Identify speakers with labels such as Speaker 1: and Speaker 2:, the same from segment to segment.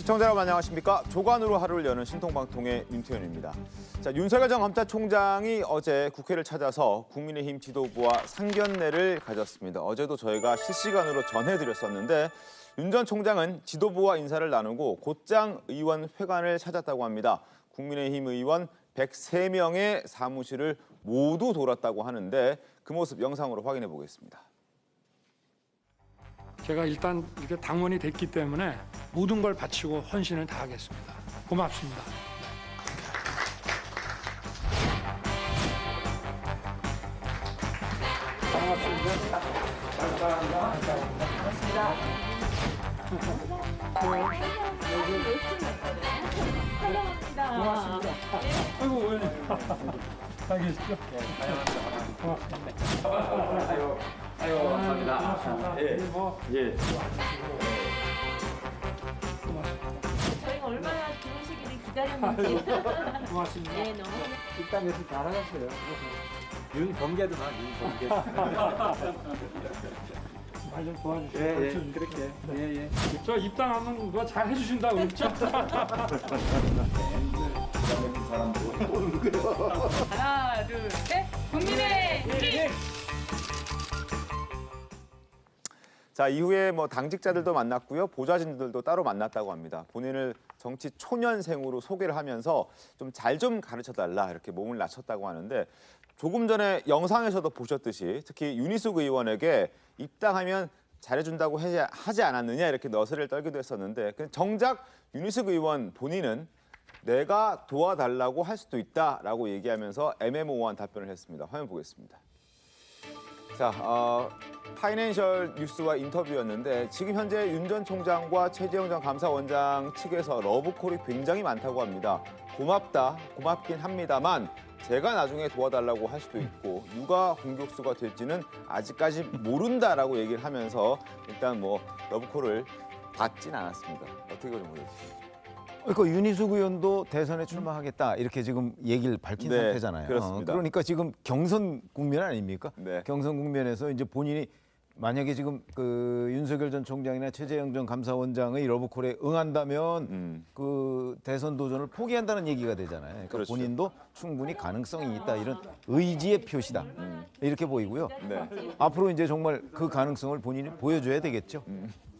Speaker 1: 시청자 여러분 안녕하십니까? 조간으로 하루를 여는 신통방통의 윤태현입니다. 자, 윤석열 전 검찰총장이 어제 국회를 찾아서 국민의힘 지도부와 상견례를 가졌습니다. 어제도 저희가 실시간으로 전해드렸었는데 윤 전 총장은 지도부와 인사를 나누고 곧장 의원 회관을 찾았다고 합니다. 국민의힘 의원 103명의 사무실을 모두 돌았다고 하는데 그 모습 영상으로 확인해 보겠습니다.
Speaker 2: 제가 일단 이렇게 당원이 됐기 때문에 모든 걸 바치고 헌신을 다하겠습니다. 고맙습니다. 반갑습니다. 감사합니다. 고맙습니다. 아이고 의원님. 잘 계시죠? 고맙습니다.
Speaker 3: 아유, 감사합니다.
Speaker 2: 고맙습니다.
Speaker 3: 예. 예.
Speaker 4: 저희가 얼마나 좋으시기를 기다렸는지.
Speaker 2: 고맙습니다.
Speaker 4: 네, 너무.
Speaker 3: 식당에서 잘하셨어요. 윤범계도 나, 윤범계.
Speaker 2: 말 좀 도와주시고.
Speaker 3: 예, 예, 그렇게. 예, 예.
Speaker 2: 저 입당하면 누가 잘 해주신다고 그랬죠?
Speaker 4: 하나, 둘, 셋. 국민의힘.
Speaker 1: 자, 이후에 당직자들도 만났고요. 보좌진들도 따로 만났다고 합니다. 본인을 정치 초년생으로 소개를 하면서 좀 잘 좀 가르쳐달라 이렇게 몸을 낮췄다고 하는데 조금 전에 영상에서도 보셨듯이 특히 윤희숙 의원에게 입당하면 잘해준다고 하지 않았느냐 이렇게 너스를 떨기도 했었는데 정작 윤희숙 의원 본인은 내가 도와달라고 할 수도 있다라고 얘기하면서 애매모호한 답변을 했습니다. 화면 보겠습니다. 자, 파이낸셜 뉴스와 인터뷰였는데 지금 현재 윤 전 총장과 최재형 전 감사원장 측에서 러브콜이 굉장히 많다고 합니다. 고맙다, 고맙긴 합니다만 제가 나중에 도와달라고 할 수도 있고 누가 공격수가 될지는 아직까지 모른다라고 얘기를 하면서 일단 러브콜을 받진 않았습니다. 어떻게 좀 보여주세요?
Speaker 5: 그러니까 윤희숙 의원도 대선에 출마하겠다 이렇게 지금 얘기를 밝힌
Speaker 1: 네,
Speaker 5: 상태잖아요.
Speaker 1: 그렇습니다.
Speaker 5: 그러니까 지금 경선 국면 아닙니까?
Speaker 1: 네.
Speaker 5: 경선 국면에서 이제 본인이 만약에 지금 그 윤석열 전 총장이나 최재형 전 감사원장의 러브콜에 응한다면 그 대선 도전을 포기한다는 얘기가 되잖아요. 그러니까
Speaker 1: 그렇죠.
Speaker 5: 본인도 충분히 가능성이 있다 이런 의지의 표시다 이렇게 보이고요.
Speaker 1: 네.
Speaker 5: 앞으로 이제 정말 그 가능성을 본인이 보여줘야 되겠죠.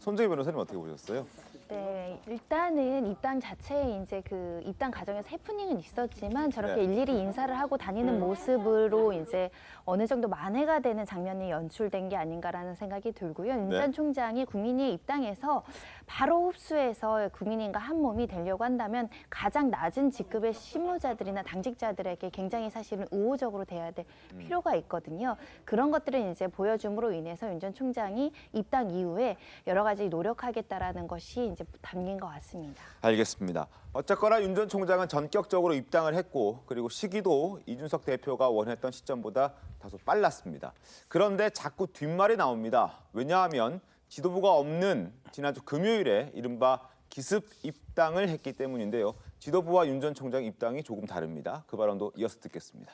Speaker 1: 손정희 변호사님 어떻게 보셨어요?
Speaker 6: 네, 일단은 입당 자체에 이제 그 입당 과정에서 해프닝은 있었지만 저렇게
Speaker 1: 네.
Speaker 6: 일일이 인사를 하고 다니는 모습으로 이제 어느 정도 만회가 되는 장면이 연출된 게 아닌가라는 생각이 들고요. 윤
Speaker 1: 네.
Speaker 6: 전 총장이 국민의힘 입당해서 바로 흡수해서 국민의힘과 한 몸이 되려고 한다면 가장 낮은 직급의 실무자들이나 당직자들에게 굉장히 사실은 우호적으로 돼야 될 필요가 있거든요. 그런 것들을 이제 보여줌으로 인해서 윤 전 총장이 입당 이후에 여러 가지 노력하겠다라는 것이 이제 담긴 것 같습니다.
Speaker 1: 알겠습니다. 어쨌거나 윤 전 총장은 전격적으로 입당을 했고 그리고 시기도 이준석 대표가 원했던 시점보다 다소 빨랐습니다. 그런데 자꾸 뒷말이 나옵니다. 왜냐하면 지도부가 없는 지난주 금요일에 이른바 기습 입당을 했기 때문인데요. 지도부와 윤 전 총장 입당이 조금 다릅니다. 그 발언도 이어서 듣겠습니다.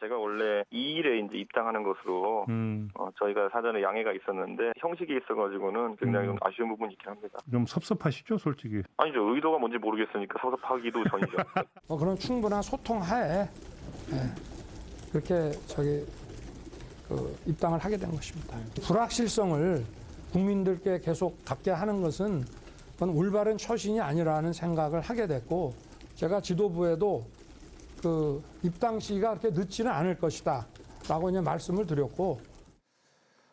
Speaker 7: 제가 원래 2일에 이제 입당하는 것으로 저희가 사전에 양해가 있었는데 형식이 있어가지고는 굉장히 좀 아쉬운 부분이 있긴 합니다.
Speaker 8: 좀 섭섭하시죠, 솔직히?
Speaker 7: 아니죠. 의도가 뭔지 모르겠으니까 섭섭하기도 전이죠.
Speaker 2: 그런 충분한 소통하에 그렇게 입당을 하게 된 것입니다. 불확실성을 국민들께 계속 갖게 하는 것은 그건 올바른 처신이 아니라는 생각을 하게 됐고 제가 지도부에도 그 입당 시기가 그렇게 늦지는 않을 것이다 라고 이제 말씀을 드렸고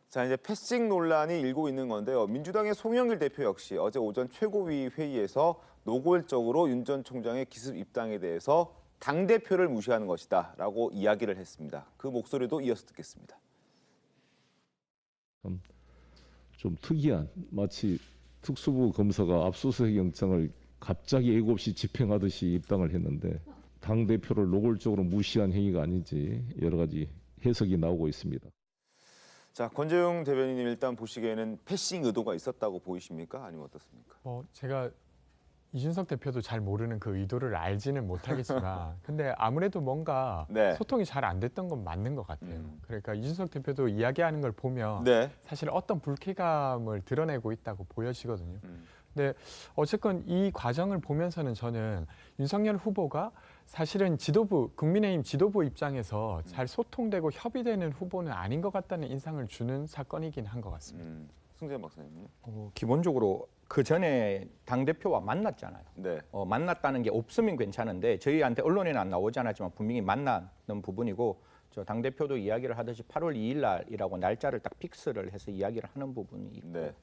Speaker 1: 자, 이제 패싱 논란이 일고 있는 건데요. 민주당의 송영길 대표 역시 어제 오전 최고위 회의에서 노골적으로 윤 전 총장의 기습 입당에 대해서 당대표를 무시하는 것이다 라고 이야기를 했습니다. 그 목소리도 이어서 듣겠습니다.
Speaker 8: 좀 특이한 마치 특수부 검사가 압수수색 영장을 갑자기 예고 없이 집행하듯이 입당을 했는데 당대표를 노골적으로 무시한 행위가 아닌지 여러 가지 해석이 나오고 있습니다.
Speaker 1: 자, 권재웅 대변인님 일단 보시기에는 패싱 의도가 있었다고 보이십니까? 아니면 어떻습니까?
Speaker 9: 제가 이준석 대표도 잘 모르는 그 의도를 알지는 못하겠지만 근데 아무래도 뭔가
Speaker 1: 네.
Speaker 9: 소통이 잘 안 됐던 건 맞는 것 같아요. 그러니까 이준석 대표도 이야기하는 걸 보면
Speaker 1: 네.
Speaker 9: 사실 어떤 불쾌감을 드러내고 있다고 보여지거든요. 근데 어쨌건 이 과정을 보면서는 저는 윤석열 후보가 사실은 지도부, 국민의힘 지도부 입장에서 잘 소통되고 협의되는 후보는 아닌 것 같다는 인상을 주는 사건이긴 한 것 같습니다.
Speaker 1: 승재현 박사님.
Speaker 10: 기본적으로 그 전에 당 대표와 만났잖아요.
Speaker 1: 네.
Speaker 10: 만났다는 게 없으면 괜찮은데 저희한테 언론에는 안 나오지 않았지만 분명히 만나는 부분이고 저 당 대표도 이야기를 하듯이 8월 2일 날이라고 날짜를 딱 픽스를 해서 이야기를 하는 부분이 있고
Speaker 1: 네.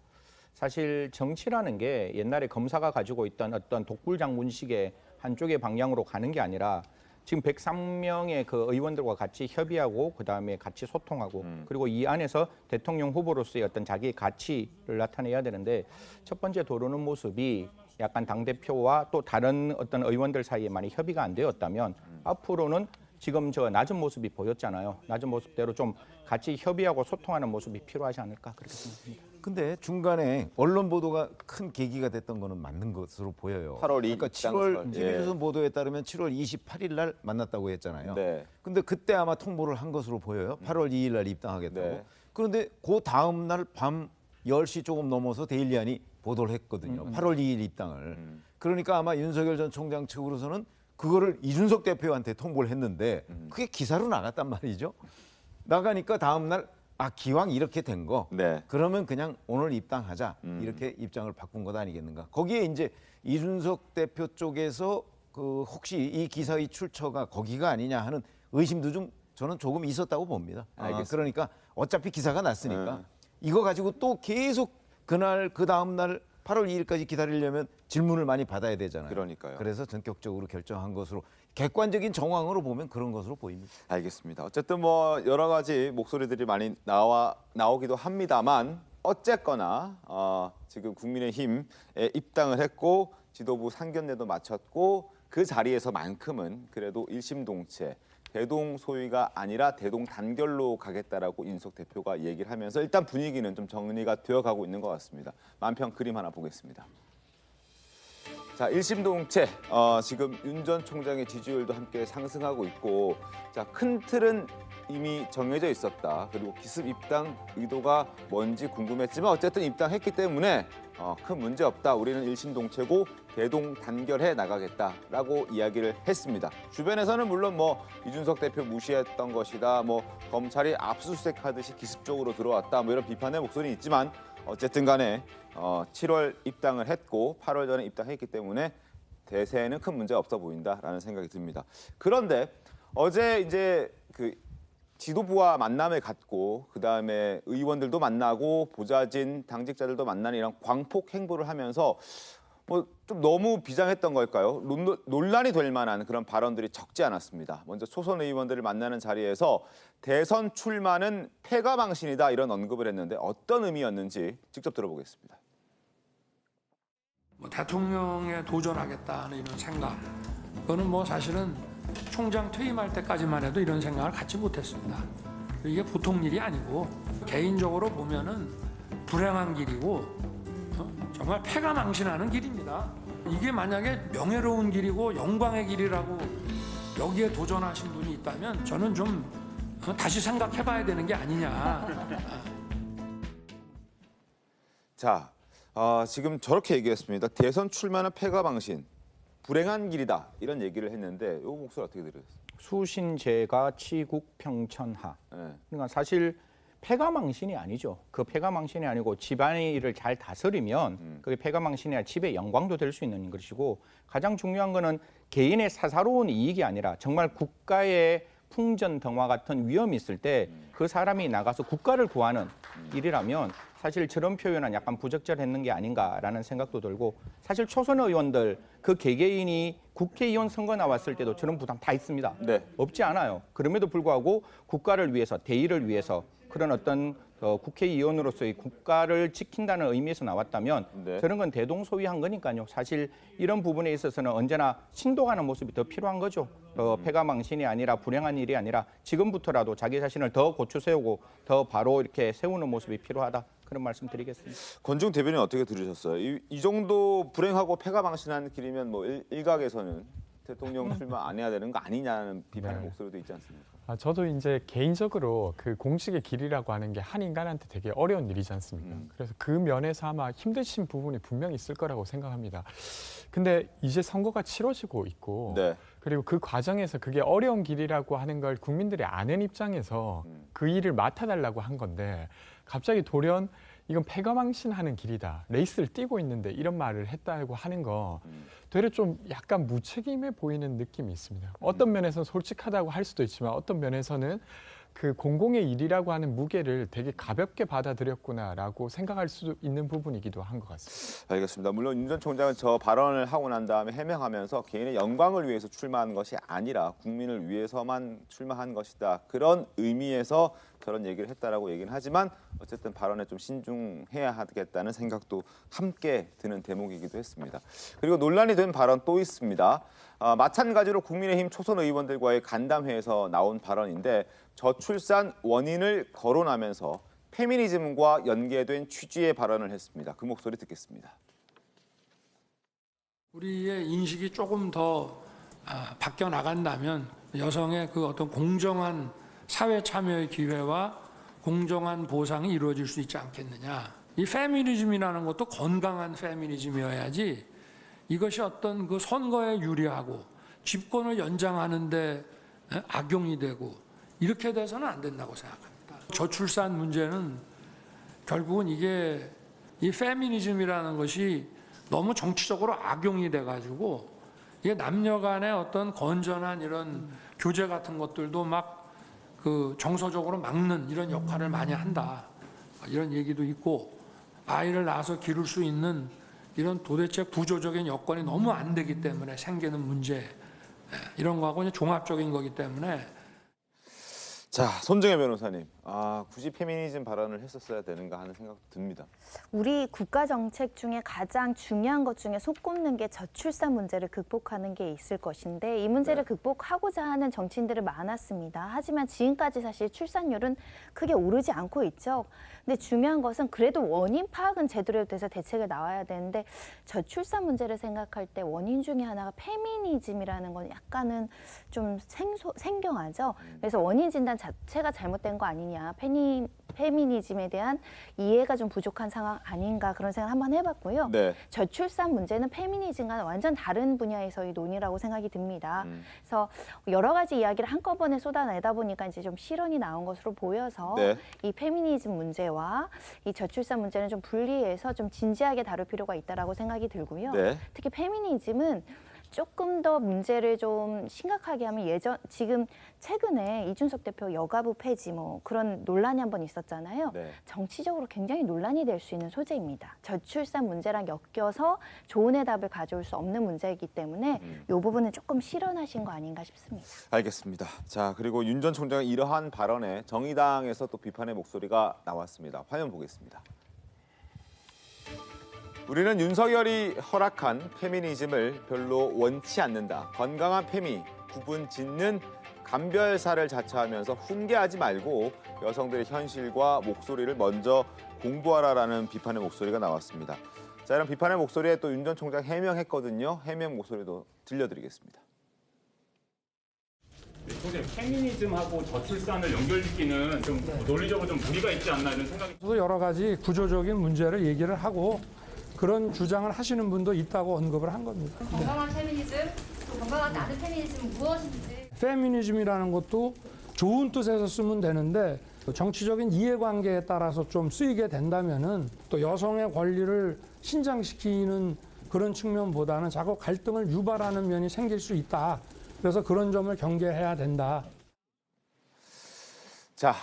Speaker 10: 사실 정치라는 게 옛날에 검사가 가지고 있던 어떤 독불장군식의 한쪽의 방향으로 가는 게 아니라 지금 103명의 그 의원들과 같이 협의하고 그다음에 같이 소통하고 그리고 이 안에서 대통령 후보로서의 어떤 자기의 가치를 나타내야 되는데 첫 번째 도르는 모습이 약간 당대표와 또 다른 어떤 의원들 사이에 많이 협의가 안 되었다면 앞으로는 지금 저 낮은 모습이 보였잖아요. 낮은 모습대로 좀 같이 협의하고 소통하는 모습이 필요하지 않을까 그렇게 생각합니다.
Speaker 5: 근데 중간에 언론 보도가 큰 계기가 됐던 거는 맞는 것으로 보여요.
Speaker 1: 8월 2일
Speaker 5: 그러니까 7월 TV조선 보도에 따르면 7월 28일 날 만났다고 했잖아요.
Speaker 1: 네.
Speaker 5: 근데 그때 아마 통보를 한 것으로 보여요. 8월 2일 날 입당하겠다고.
Speaker 1: 네.
Speaker 5: 그런데 그 다음 날 밤 10시 조금 넘어서 데일리안이 보도를 했거든요. 8월 2일 입당을. 그러니까 아마 윤석열 전 총장 측으로서는 그거를 이준석 대표한테 통보를 했는데 그게 기사로 나갔단 말이죠. 나가니까 다음 날 기왕 이렇게 된 거
Speaker 1: 네.
Speaker 5: 그러면 그냥 오늘 입당하자 이렇게 입장을 바꾼 것 아니겠는가. 거기에 이제 이준석 대표 쪽에서 그 혹시 이 기사의 출처가 거기가 아니냐 하는 의심도 좀 저는 조금 있었다고 봅니다. 그러니까 어차피 기사가 났으니까 이거 가지고 또 계속 그날 그 다음 날 8월 2일까지 기다리려면 질문을 많이 받아야 되잖아요.
Speaker 1: 그러니까요.
Speaker 5: 그래서 전격적으로 결정한 것으로 객관적인 정황으로 보면 그런 것으로 보입니다.
Speaker 1: 알겠습니다. 어쨌든 뭐 여러 가지 목소리들이 많이 나오기도 합니다만 어쨌거나 지금 국민의힘에 입당을 했고 지도부 상견례도 마쳤고 그 자리에서만큼은 그래도 일심동체 대동소이가 아니라 대동단결로 가겠다라고 윤석 대표가 얘기를 하면서 일단 분위기는 좀 정리가 되어가고 있는 것 같습니다. 만평 그림 하나 보겠습니다. 자, 일심동체 지금 윤 전 총장의 지지율도 함께 상승하고 있고 자, 큰 틀은 이미 정해져 있었다. 그리고 기습 입당 의도가 뭔지 궁금했지만 어쨌든 입당했기 때문에 큰 문제 없다. 우리는 일심동체고 대동단결해 나가겠다라고 이야기를 했습니다. 주변에서는 물론 뭐 이준석 대표 무시했던 것이다. 뭐 검찰이 압수수색하듯이 기습적으로 들어왔다. 뭐 이런 비판의 목소리는 있지만 어쨌든 간에 7월 입당을 했고 8월 전에 입당했기 때문에 대세에는 큰 문제가 없어 보인다라는 생각이 듭니다. 그런데 어제 이제 그 지도부와 만남을 갖고 그다음에 의원들도 만나고 보좌진 당직자들도 만나는 이런 광폭 행보를 하면서 뭐 좀 너무 비장했던 걸까요? 논란이 될 만한 그런 발언들이 적지 않았습니다. 먼저 초선 의원들을 만나는 자리에서 대선 출마는 패가망신이다 이런 언급을 했는데 어떤 의미였는지 직접 들어보겠습니다.
Speaker 2: 뭐 대통령에 도전하겠다는 이런 생각, 그거는 뭐 사실은 총장 퇴임할 때까지만 해도 이런 생각을 갖지 못했습니다. 이게 보통 일이 아니고 개인적으로 보면은 불행한 길이고 정말 패가망신하는 길입니다. 이게 만약에 명예로운 길이고 영광의 길이라고 여기에 도전하신 분이 있다면 저는 좀 다시 생각해봐야 되는 게 아니냐.
Speaker 1: 자, 지금 저렇게 얘기했습니다. 대선 출마는 패가망신, 불행한 길이다 이런 얘기를 했는데 이 목소리 어떻게 들으셨어요?
Speaker 10: 수신제가 치국 평천하.
Speaker 1: 네.
Speaker 10: 그러니까 사실 패가망신이 아니죠. 그 패가망신이 아니고 집안일을 잘 다스리면 그게 패가망신이 아니라 집의 영광도 될 수 있는 것이고 가장 중요한 거는 개인의 사사로운 이익이 아니라 정말 국가의 풍전등화 같은 위험이 있을 때 그 사람이 나가서 국가를 구하는 일이라면 사실 저런 표현은 약간 부적절했는 게 아닌가라는 생각도 들고 사실 초선 의원들 그 개개인이 국회의원 선거 나왔을 때도 저런 부담 다 있습니다.
Speaker 1: 네.
Speaker 10: 없지 않아요. 그럼에도 불구하고 국가를 위해서 대의를 위해서 그런 어떤 국회의원으로서의 국가를 지킨다는 의미에서 나왔다면
Speaker 1: 네.
Speaker 10: 저런 건 대동소이한 거니까요. 사실 이런 부분에 있어서는 언제나 신도가는 모습이 더 필요한 거죠. 패가망신이 아니라 불행한 일이 아니라 지금부터라도 자기 자신을 더 고추 세우고 더 바로 이렇게 세우는 모습이 필요하다. 그런 말씀 드리겠습니다.
Speaker 1: 권중 대변인 어떻게 들으셨어요? 이 정도 불행하고 패가망신한 길이면 뭐 일각에서는 대통령 출마 안 해야 되는 거 아니냐는 비판의
Speaker 9: 네.
Speaker 1: 목소리도 있지 않습니까?
Speaker 9: 저도 이제 개인적으로 그 공직의 길이라고 하는 게 한 인간한테 되게 어려운 일이지 않습니까? 그래서 그 면에서 아마 힘드신 부분이 분명히 있을 거라고 생각합니다. 근데 이제 선거가 치러지고 있고
Speaker 1: 네.
Speaker 9: 그리고 그 과정에서 그게 어려운 길이라고 하는 걸 국민들이 아는 입장에서 그 일을 맡아달라고 한 건데 갑자기 돌연 이건 패거망신하는 길이다. 레이스를 뛰고 있는데 이런 말을 했다고 하는 거 되려 좀 약간 무책임해 보이는 느낌이 있습니다. 어떤 면에서는 솔직하다고 할 수도 있지만 어떤 면에서는 그 공공의 일이라고 하는 무게를 되게 가볍게 받아들였구나라고 생각할 수 있는 부분이기도 한 것 같습니다.
Speaker 1: 알겠습니다. 물론 윤 전 총장은 저 발언을 하고 난 다음에 해명하면서 개인의 영광을 위해서 출마한 것이 아니라 국민을 위해서만 출마한 것이다. 그런 의미에서 저런 얘기를 했다라고 얘기는 하지만 어쨌든 발언에 좀 신중해야 하겠다는 생각도 함께 드는 대목이기도 했습니다. 그리고 논란이 된 발언 또 있습니다. 마찬가지로 국민의힘 초선 의원들과의 간담회에서 나온 발언인데 저출산 원인을 거론하면서 페미니즘과 연계된 취지의 발언을 했습니다. 그 목소리 듣겠습니다.
Speaker 2: 우리의 인식이 조금 더 바뀌어 나간다면 여성의 그 어떤 공정한 사회 참여의 기회와 공정한 보상이 이루어질 수 있지 않겠느냐. 이 페미니즘이라는 것도 건강한 페미니즘이어야지 이것이 어떤 그 선거에 유리하고 집권을 연장하는데 악용이 되고 이렇게 돼서는 안 된다고 생각합니다. 저출산 문제는 결국은 이게 이 페미니즘이라는 것이 너무 정치적으로 악용이 돼가지고 이게 남녀 간의 어떤 건전한 이런 교제 같은 것들도 막 그 정서적으로 막는 이런 역할을 많이 한다. 이런 얘기도 있고 아이를 낳아서 기를 수 있는 이런 도대체 구조적인 여건이 너무 안 되기 때문에 생기는 문제 이런 거하고 이제 종합적인 거기 때문에
Speaker 1: 자, 손정혜 변호사님. 굳이 페미니즘 발언을 했었어야 되는가 하는 생각도 듭니다.
Speaker 6: 우리 국가 정책 중에 가장 중요한 것 중에 손꼽는 게 저출산 문제를 극복하는 게 있을 것인데 이 문제를 극복하고자 하는 정치인들은 많았습니다. 하지만 지금까지 사실 출산율은 크게 오르지 않고 있죠. 근데 중요한 것은 그래도 원인 파악은 제대로 돼서 대책이 나와야 되는데 저출산 문제를 생각할 때 원인 중에 하나가 페미니즘이라는 건 약간은 좀 생경하죠. 그래서 원인 진단 자체가 잘못된 거 아니냐. 페미니즘에 대한 이해가 좀 부족한 상황 아닌가 그런 생각 한번 해봤고요.
Speaker 1: 네.
Speaker 6: 저출산 문제는 페미니즘과는 완전 다른 분야에서의 논의라고 생각이 듭니다. 그래서 여러 가지 이야기를 한꺼번에 쏟아내다 보니까 이제 좀 실언이 나온 것으로 보여서
Speaker 1: 네.
Speaker 6: 이 페미니즘 문제와 이 저출산 문제는 좀 분리해서 좀 진지하게 다룰 필요가 있다라고 생각이 들고요.
Speaker 1: 네.
Speaker 6: 특히 페미니즘은 조금 더 문제를 좀 심각하게 하면 지금 최근에 이준석 대표 여가부 폐지 뭐 그런 논란이 한번 있었잖아요.
Speaker 1: 네.
Speaker 6: 정치적으로 굉장히 논란이 될 수 있는 소재입니다. 저출산 문제랑 엮여서 좋은 해답을 가져올 수 없는 문제이기 때문에 이 부분은 조금 실언하신 거 아닌가 싶습니다.
Speaker 1: 알겠습니다. 자, 그리고 윤 전 총장의 이러한 발언에 정의당에서 또 비판의 목소리가 나왔습니다. 화면 보겠습니다. 우리는 윤석열이 허락한 페미니즘을 별로 원치 않는다. 건강한 페미, 구분 짓는 감별사를 자처하면서 훈계하지 말고 여성들의 현실과 목소리를 먼저 공부하라라는 비판의 목소리가 나왔습니다. 자, 이런 비판의 목소리에 또 윤 전 총장 해명했거든요. 해명 목소리도 들려드리겠습니다.
Speaker 11: 선생님, 페미니즘하고 저출산을 연결짓기는 좀 논리적으로 좀 무리가 있지 않나 이런 생각이.
Speaker 2: 또 여러 가지 구조적인 문제를 얘기를 하고 그런 주장을 하시는 분도 있다고 언급을 한 겁니다.
Speaker 12: 건강한 페미니즘, 또 건강하지 않은 페미니즘은 무엇인지.
Speaker 2: 페미니즘이라는 것도 좋은 뜻에서 쓰면 되는데 정치적인 이해관계에 따라서 좀 쓰이게 된다면은 또 여성의 권리를 신장시키는 그런 측면보다는 자꾸 갈등을 유발하는 면이 생길 수 있다. 그래서 그런 점을 경계해야 된다.
Speaker 1: 자,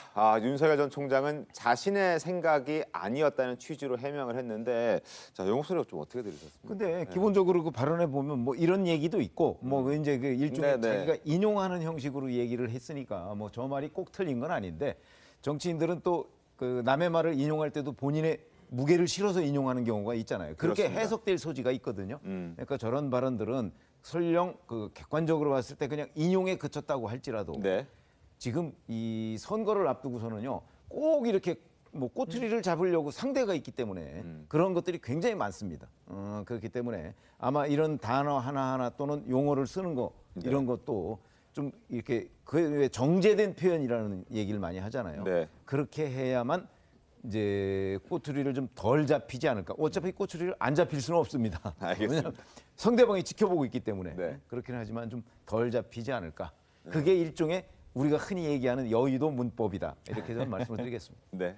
Speaker 1: 윤석열 전 총장은 자신의 생각이 아니었다는 취지로 해명을 했는데, 자, 이 목소리가 좀 어떻게 들으셨습니까?
Speaker 5: 근데 기본적으로 그 발언에 보면 뭐 이런 얘기도 있고 뭐 이제 그 일종의 자기가 인용하는 형식으로 얘기를 했으니까 뭐 저 말이 꼭 틀린 건 아닌데 정치인들은 또 그 남의 말을 인용할 때도 본인의 무게를 실어서 인용하는 경우가 있잖아요. 그렇게
Speaker 1: 그렇습니다.
Speaker 5: 해석될 소지가 있거든요. 그러니까 저런 발언들은 설령 그 객관적으로 봤을 때 그냥 인용에 그쳤다고 할지라도
Speaker 1: 네.
Speaker 5: 지금 이 선거를 앞두고서는요 꼭 이렇게 뭐 꼬투리를 잡으려고 상대가 있기 때문에 그런 것들이 굉장히 많습니다. 그렇기 때문에 아마 이런 단어 하나하나 또는 용어를 쓰는 거 이런 것도 좀 이렇게 그 정제된 표현이라는 얘기를 많이 하잖아요.
Speaker 1: 네.
Speaker 5: 그렇게 해야만 이제 꼬투리를 좀 덜 잡히지 않을까. 어차피 꼬투리를 안 잡힐 수는 없습니다.
Speaker 1: 알겠습니다.
Speaker 5: 왜냐하면 상대방이 지켜보고 있기 때문에
Speaker 1: 네.
Speaker 5: 그렇긴 하지만 좀 덜 잡히지 않을까. 그게 일종의 우리가 흔히 얘기하는 여의도 문법이다. 이렇게 저는 말씀을 드리겠습니다.
Speaker 1: 네.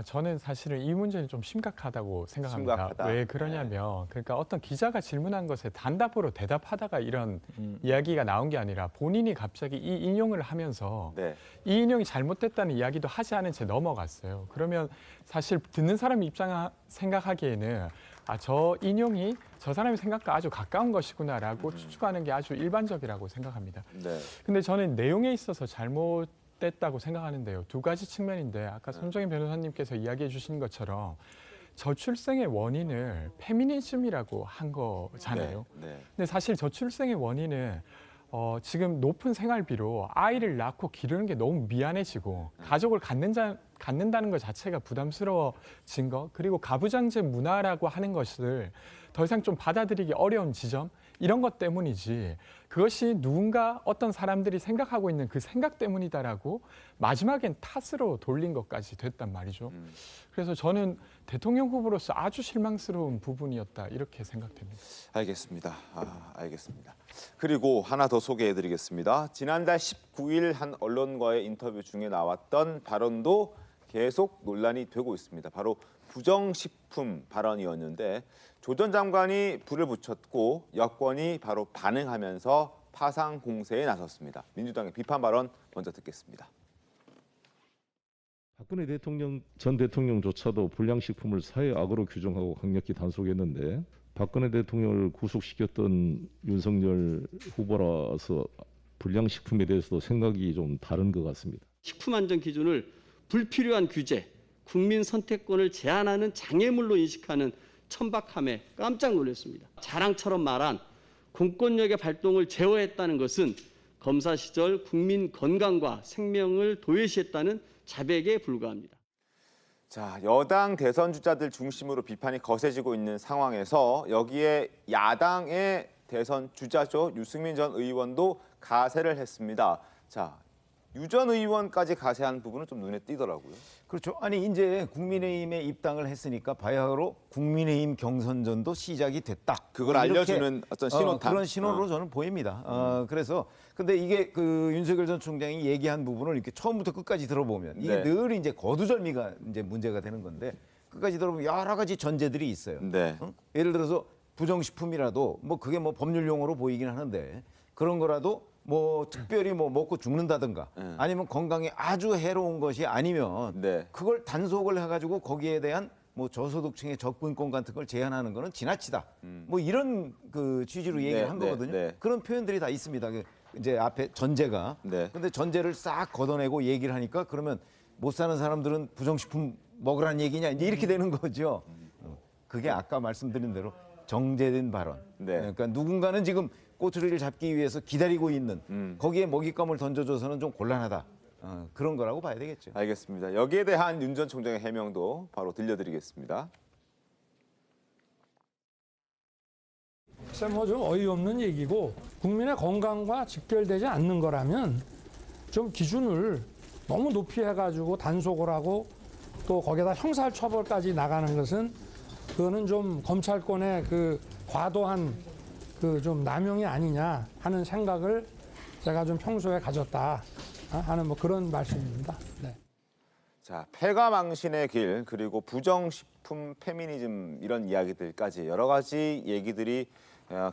Speaker 9: 저는 사실은 이 문제는 좀 심각하다고 생각합니다.
Speaker 1: 심각하다.
Speaker 9: 왜 그러냐면 그러니까 어떤 기자가 질문한 것에 단답으로 대답하다가 이런 이야기가 나온 게 아니라 본인이 갑자기 이 인용을 하면서
Speaker 1: 네.
Speaker 9: 이 인용이 잘못됐다는 이야기도 하지 않은 채 넘어갔어요. 그러면 사실 듣는 사람 입장 생각하기에는 저 인용이 저 사람의 생각과 아주 가까운 것이구나라고 추측하는 게 아주 일반적이라고 생각합니다.
Speaker 1: 네.
Speaker 9: 근데 저는 내용에 있어서 잘못됐다고 생각하는데요. 두 가지 측면인데 아까 손정인 변호사님께서 이야기해 주신 것처럼 저출생의 원인을 페미니즘이라고 한 거잖아요.
Speaker 1: 네.
Speaker 9: 근데 사실 저출생의 원인은 지금 높은 생활비로 아이를 낳고 기르는 게 너무 미안해지고 가족을 갖는다는 것 자체가 부담스러워진 거, 그리고 가부장제 문화라고 하는 것을 더 이상 좀 받아들이기 어려운 지점, 이런 것 때문이지 그것이 누군가 어떤 사람들이 생각하고 있는 그 생각 때문이다라고 마지막엔 탓으로 돌린 것까지 됐단 말이죠. 그래서 저는 대통령 후보로서 아주 실망스러운 부분이었다 이렇게 생각됩니다.
Speaker 1: 알겠습니다. 알겠습니다. 그리고 하나 더 소개해드리겠습니다. 지난달 19일 한 언론과의 인터뷰 중에 나왔던 발언도 계속 논란이 되고 있습니다. 바로 부정식품 발언이었는데 조 전 장관이 불을 붙였고 여권이 바로 반응하면서 파상 공세에 나섰습니다. 민주당의 비판 발언 먼저 듣겠습니다.
Speaker 8: 박근혜 전 대통령조차도 불량식품을 사회악으로 규정하고 강력히 단속했는데 박근혜 대통령을 구속시켰던 윤석열 후보라서 불량식품에 대해서도 생각이 좀 다른 것 같습니다.
Speaker 13: 식품 안전 기준을 불필요한 규제, 국민 선택권을 제한하는 장애물로 인식하는 천박함에 깜짝 놀랐습니다. 자랑처럼 말한 공권력의 발동을 제어했다는 것은 검사 시절 국민 건강과 생명을 도외시했다는 자백에 불과합니다.
Speaker 1: 자, 여당 대선 주자들 중심으로 비판이 거세지고 있는 상황에서 여기에 야당의 대선 주자죠. 유승민 전 의원도 가세를 했습니다. 자, 유 전 의원까지 가세한 부분은 좀 눈에 띄더라고요.
Speaker 5: 그렇죠. 아니 이제 국민의힘에 입당을 했으니까 바야흐로 국민의힘 경선전도 시작이 됐다.
Speaker 1: 그걸
Speaker 5: 이렇게,
Speaker 1: 알려주는 어떤 신호탄.
Speaker 5: 그런 신호로 저는 보입니다. 그래서 근데 이게 그 윤석열 전 총장이 얘기한 부분을 이렇게 처음부터 끝까지 들어보면 이게
Speaker 1: 네.
Speaker 5: 늘 이제 거두절미가 이제 문제가 되는 건데 끝까지 들어보면 여러 가지 전제들이 있어요.
Speaker 1: 네.
Speaker 5: 예를 들어서 부정식품이라도 뭐 그게 뭐 법률 용어로 보이긴 하는데 그런 거라도 뭐 특별히 뭐 먹고 죽는다든가 아니면 건강에 아주 해로운 것이 아니면
Speaker 1: 네.
Speaker 5: 그걸 단속을 해가지고 거기에 대한 뭐 저소득층의 접근권 같은 걸 제한하는 거는 지나치다. 뭐 이런 그 취지로 얘기를 한 거거든요.
Speaker 1: 네.
Speaker 5: 그런 표현들이 다 있습니다. 이제 앞에 전제가.
Speaker 1: 네.
Speaker 5: 근데 전제를 싹 걷어내고 얘기를 하니까 그러면 못 사는 사람들은 부정식품 먹으라는 얘기냐 이제 이렇게 되는 거죠. 그게 아까 말씀드린 대로 정제된 발언.
Speaker 1: 네.
Speaker 5: 그러니까 누군가는 지금 꼬투리를 잡기 위해서 기다리고 있는 거기에 먹잇감을 던져줘서는 좀 곤란하다. 그런 거라고 봐야 되겠죠.
Speaker 1: 알겠습니다. 여기에 대한 윤 전 총장의 해명도 바로 들려드리겠습니다.
Speaker 2: 글쎄 뭐 좀 어이없는 얘기고 국민의 건강과 직결되지 않는 거라면 좀 기준을 너무 높이 해가지고 단속을 하고 또 거기에다 형사처벌까지 나가는 것은 그거는 좀 검찰권의 그 과도한 그 좀 남용이 아니냐 하는 생각을 제가 좀 평소에 가졌다 하는 뭐 그런 말씀입니다. 네.
Speaker 1: 자, 폐가망신의 길 그리고 부정식품 페미니즘 이런 이야기들까지 여러 가지 얘기들이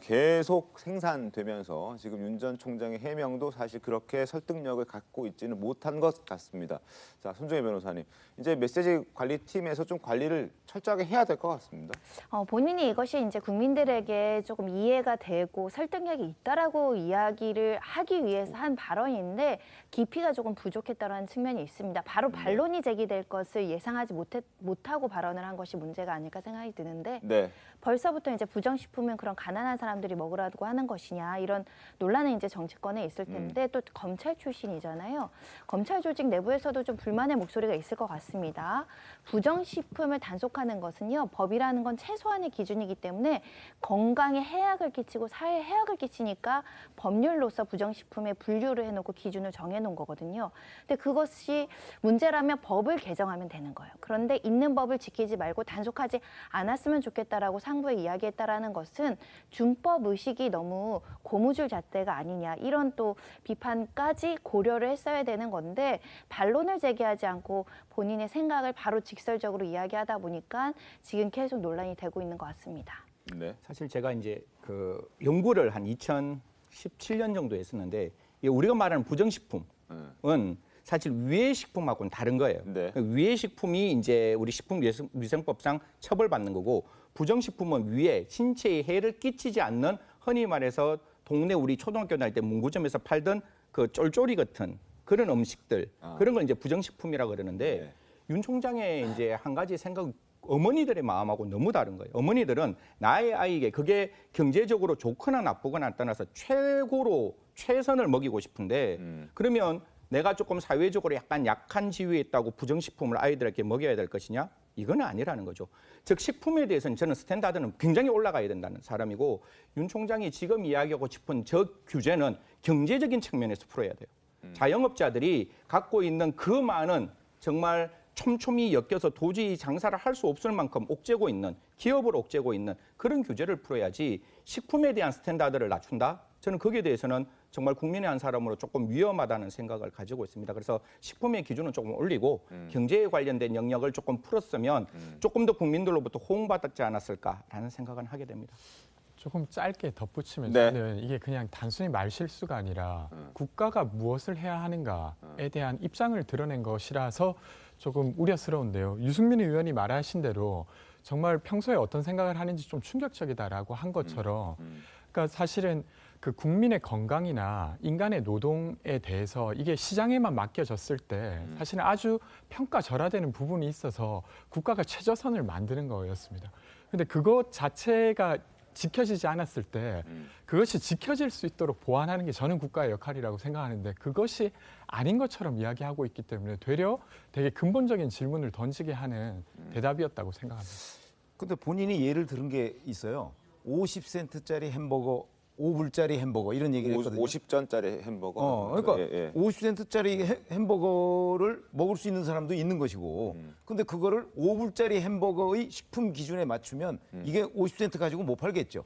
Speaker 1: 계속 생산되면서 지금 윤 전 총장의 해명도 사실 그렇게 설득력을 갖고 있지는 못한 것 같습니다. 자, 손정혜 변호사님, 이제 메시지 관리팀에서 좀 관리를 철저하게 해야 될 것 같습니다.
Speaker 6: 본인이 이것이 이제 국민들에게 조금 이해가 되고 설득력이 있다라고 이야기를 하기 위해서 한 발언인데 깊이가 조금 부족했다는 측면이 있습니다. 바로 반론이 제기될 것을 예상하지 못하고 발언을 한 것이 문제가 아닐까 생각이 드는데
Speaker 1: 네.
Speaker 6: 벌써부터 이제 부정식품은 그런 가난 가난한 사람들이 먹으라고 하는 것이냐 이런 논란은 이제 정치권에 있을 텐데 또 검찰 출신이잖아요. 검찰 조직 내부에서도 좀 불만의 목소리가 있을 것 같습니다. 부정식품을 단속하는 것은요, 법이라는 건 최소한의 기준이기 때문에 건강에 해악을 끼치고 사회에 해악을 끼치니까 법률로서 부정식품에 분류를 해놓고 기준을 정해놓은 거거든요. 근데 그것이 문제라면 법을 개정하면 되는 거예요. 그런데 있는 법을 지키지 말고 단속하지 않았으면 좋겠다라고 상부에 이야기했다라는 것은 준법 의식이 너무 고무줄 잣대가 아니냐 이런 또 비판까지 고려를 했어야 되는 건데 반론을 제기하지 않고 본인의 생각을 바로 직설적으로 이야기하다 보니까 지금 계속 논란이 되고 있는 것 같습니다.
Speaker 1: 네.
Speaker 10: 사실 제가 이제 그 연구를 한 2017년 정도 했었는데 이게 우리가 말하는 부정식품은 사실 위해식품하고는 다른 거예요.
Speaker 1: 네.
Speaker 10: 위해식품이 이제 우리 식품위생법상 처벌받는 거고 부정식품은 위해 신체에 해를 끼치지 않는 흔히 말해서 동네 우리 초등학교 다닐 때 문구점에서 팔던 그 쫄쫄이 같은 그런 음식들 그런 걸 이제 부정식품이라고 그러는데 윤 총장의 이제 한 가지 생각 어머니들의 마음하고 너무 다른 거예요. 어머니들은 나의 아이에게 그게 경제적으로 좋거나 나쁘거나 떠나서 최고로 최선을 먹이고 싶은데 그러면 내가 조금 사회적으로 약간 약한 지위에 있다고 부정식품을 아이들에게 먹여야 될 것이냐? 이건 아니라는 거죠. 즉 식품에 대해서는 저는 스탠다드는 굉장히 올라가야 된다는 사람이고 윤 총장이 지금 이야기하고 싶은 저 규제는 경제적인 측면에서 풀어야 돼요. 자영업자들이 갖고 있는 그 많은 정말 촘촘히 엮여서 도저히 장사를 할 수 없을 만큼 옥죄고 있는 기업을 옥죄고 있는 그런 규제를 풀어야지 식품에 대한 스탠다드를 낮춘다? 저는 거기에 대해서는 정말 국민의 한 사람으로 조금 위험하다는 생각을 가지고 있습니다. 그래서 식품의 기준은 조금 올리고 경제에 관련된 영역을 조금 풀었으면 조금 더 국민들로부터 호응받았지 않았을까라는 생각은 하게 됩니다.
Speaker 9: 조금 짧게 덧붙이면
Speaker 1: 네.
Speaker 9: 저는 이게 그냥 단순히 말실수가 아니라 국가가 무엇을 해야 하는가에 대한 입장을 드러낸 것이라서 조금 우려스러운데요. 유승민 의원이 말하신 대로 정말 평소에 어떤 생각을 하는지 좀 충격적이다라고 한 것처럼 그러니까 사실은 그 국민의 건강이나 인간의 노동에 대해서 이게 시장에만 맡겨졌을 때 사실은 아주 평가절하되는 부분이 있어서 국가가 최저선을 만드는 거였습니다. 근데 그것 자체가 지켜지지 않았을 때 그것이 지켜질 수 있도록 보완하는 게 저는 국가의 역할이라고 생각하는데 그것이 아닌 것처럼 이야기하고 있기 때문에 되려 되게 근본적인 질문을 던지게 하는 대답이었다고 생각합니다.
Speaker 5: 근데 본인이 예를 들은 게 있어요. 50센트짜리 햄버거, 5불짜리 햄버거 이런 얘기를 했거든요.
Speaker 1: 50전짜리 햄버거.
Speaker 5: 그러니까
Speaker 1: 예.
Speaker 5: 50센트짜리 햄버거를 먹을 수 있는 사람도 있는 것이고 근데 그거를 5불짜리 햄버거의 식품 기준에 맞추면 이게 50센트 가지고 못 팔겠죠.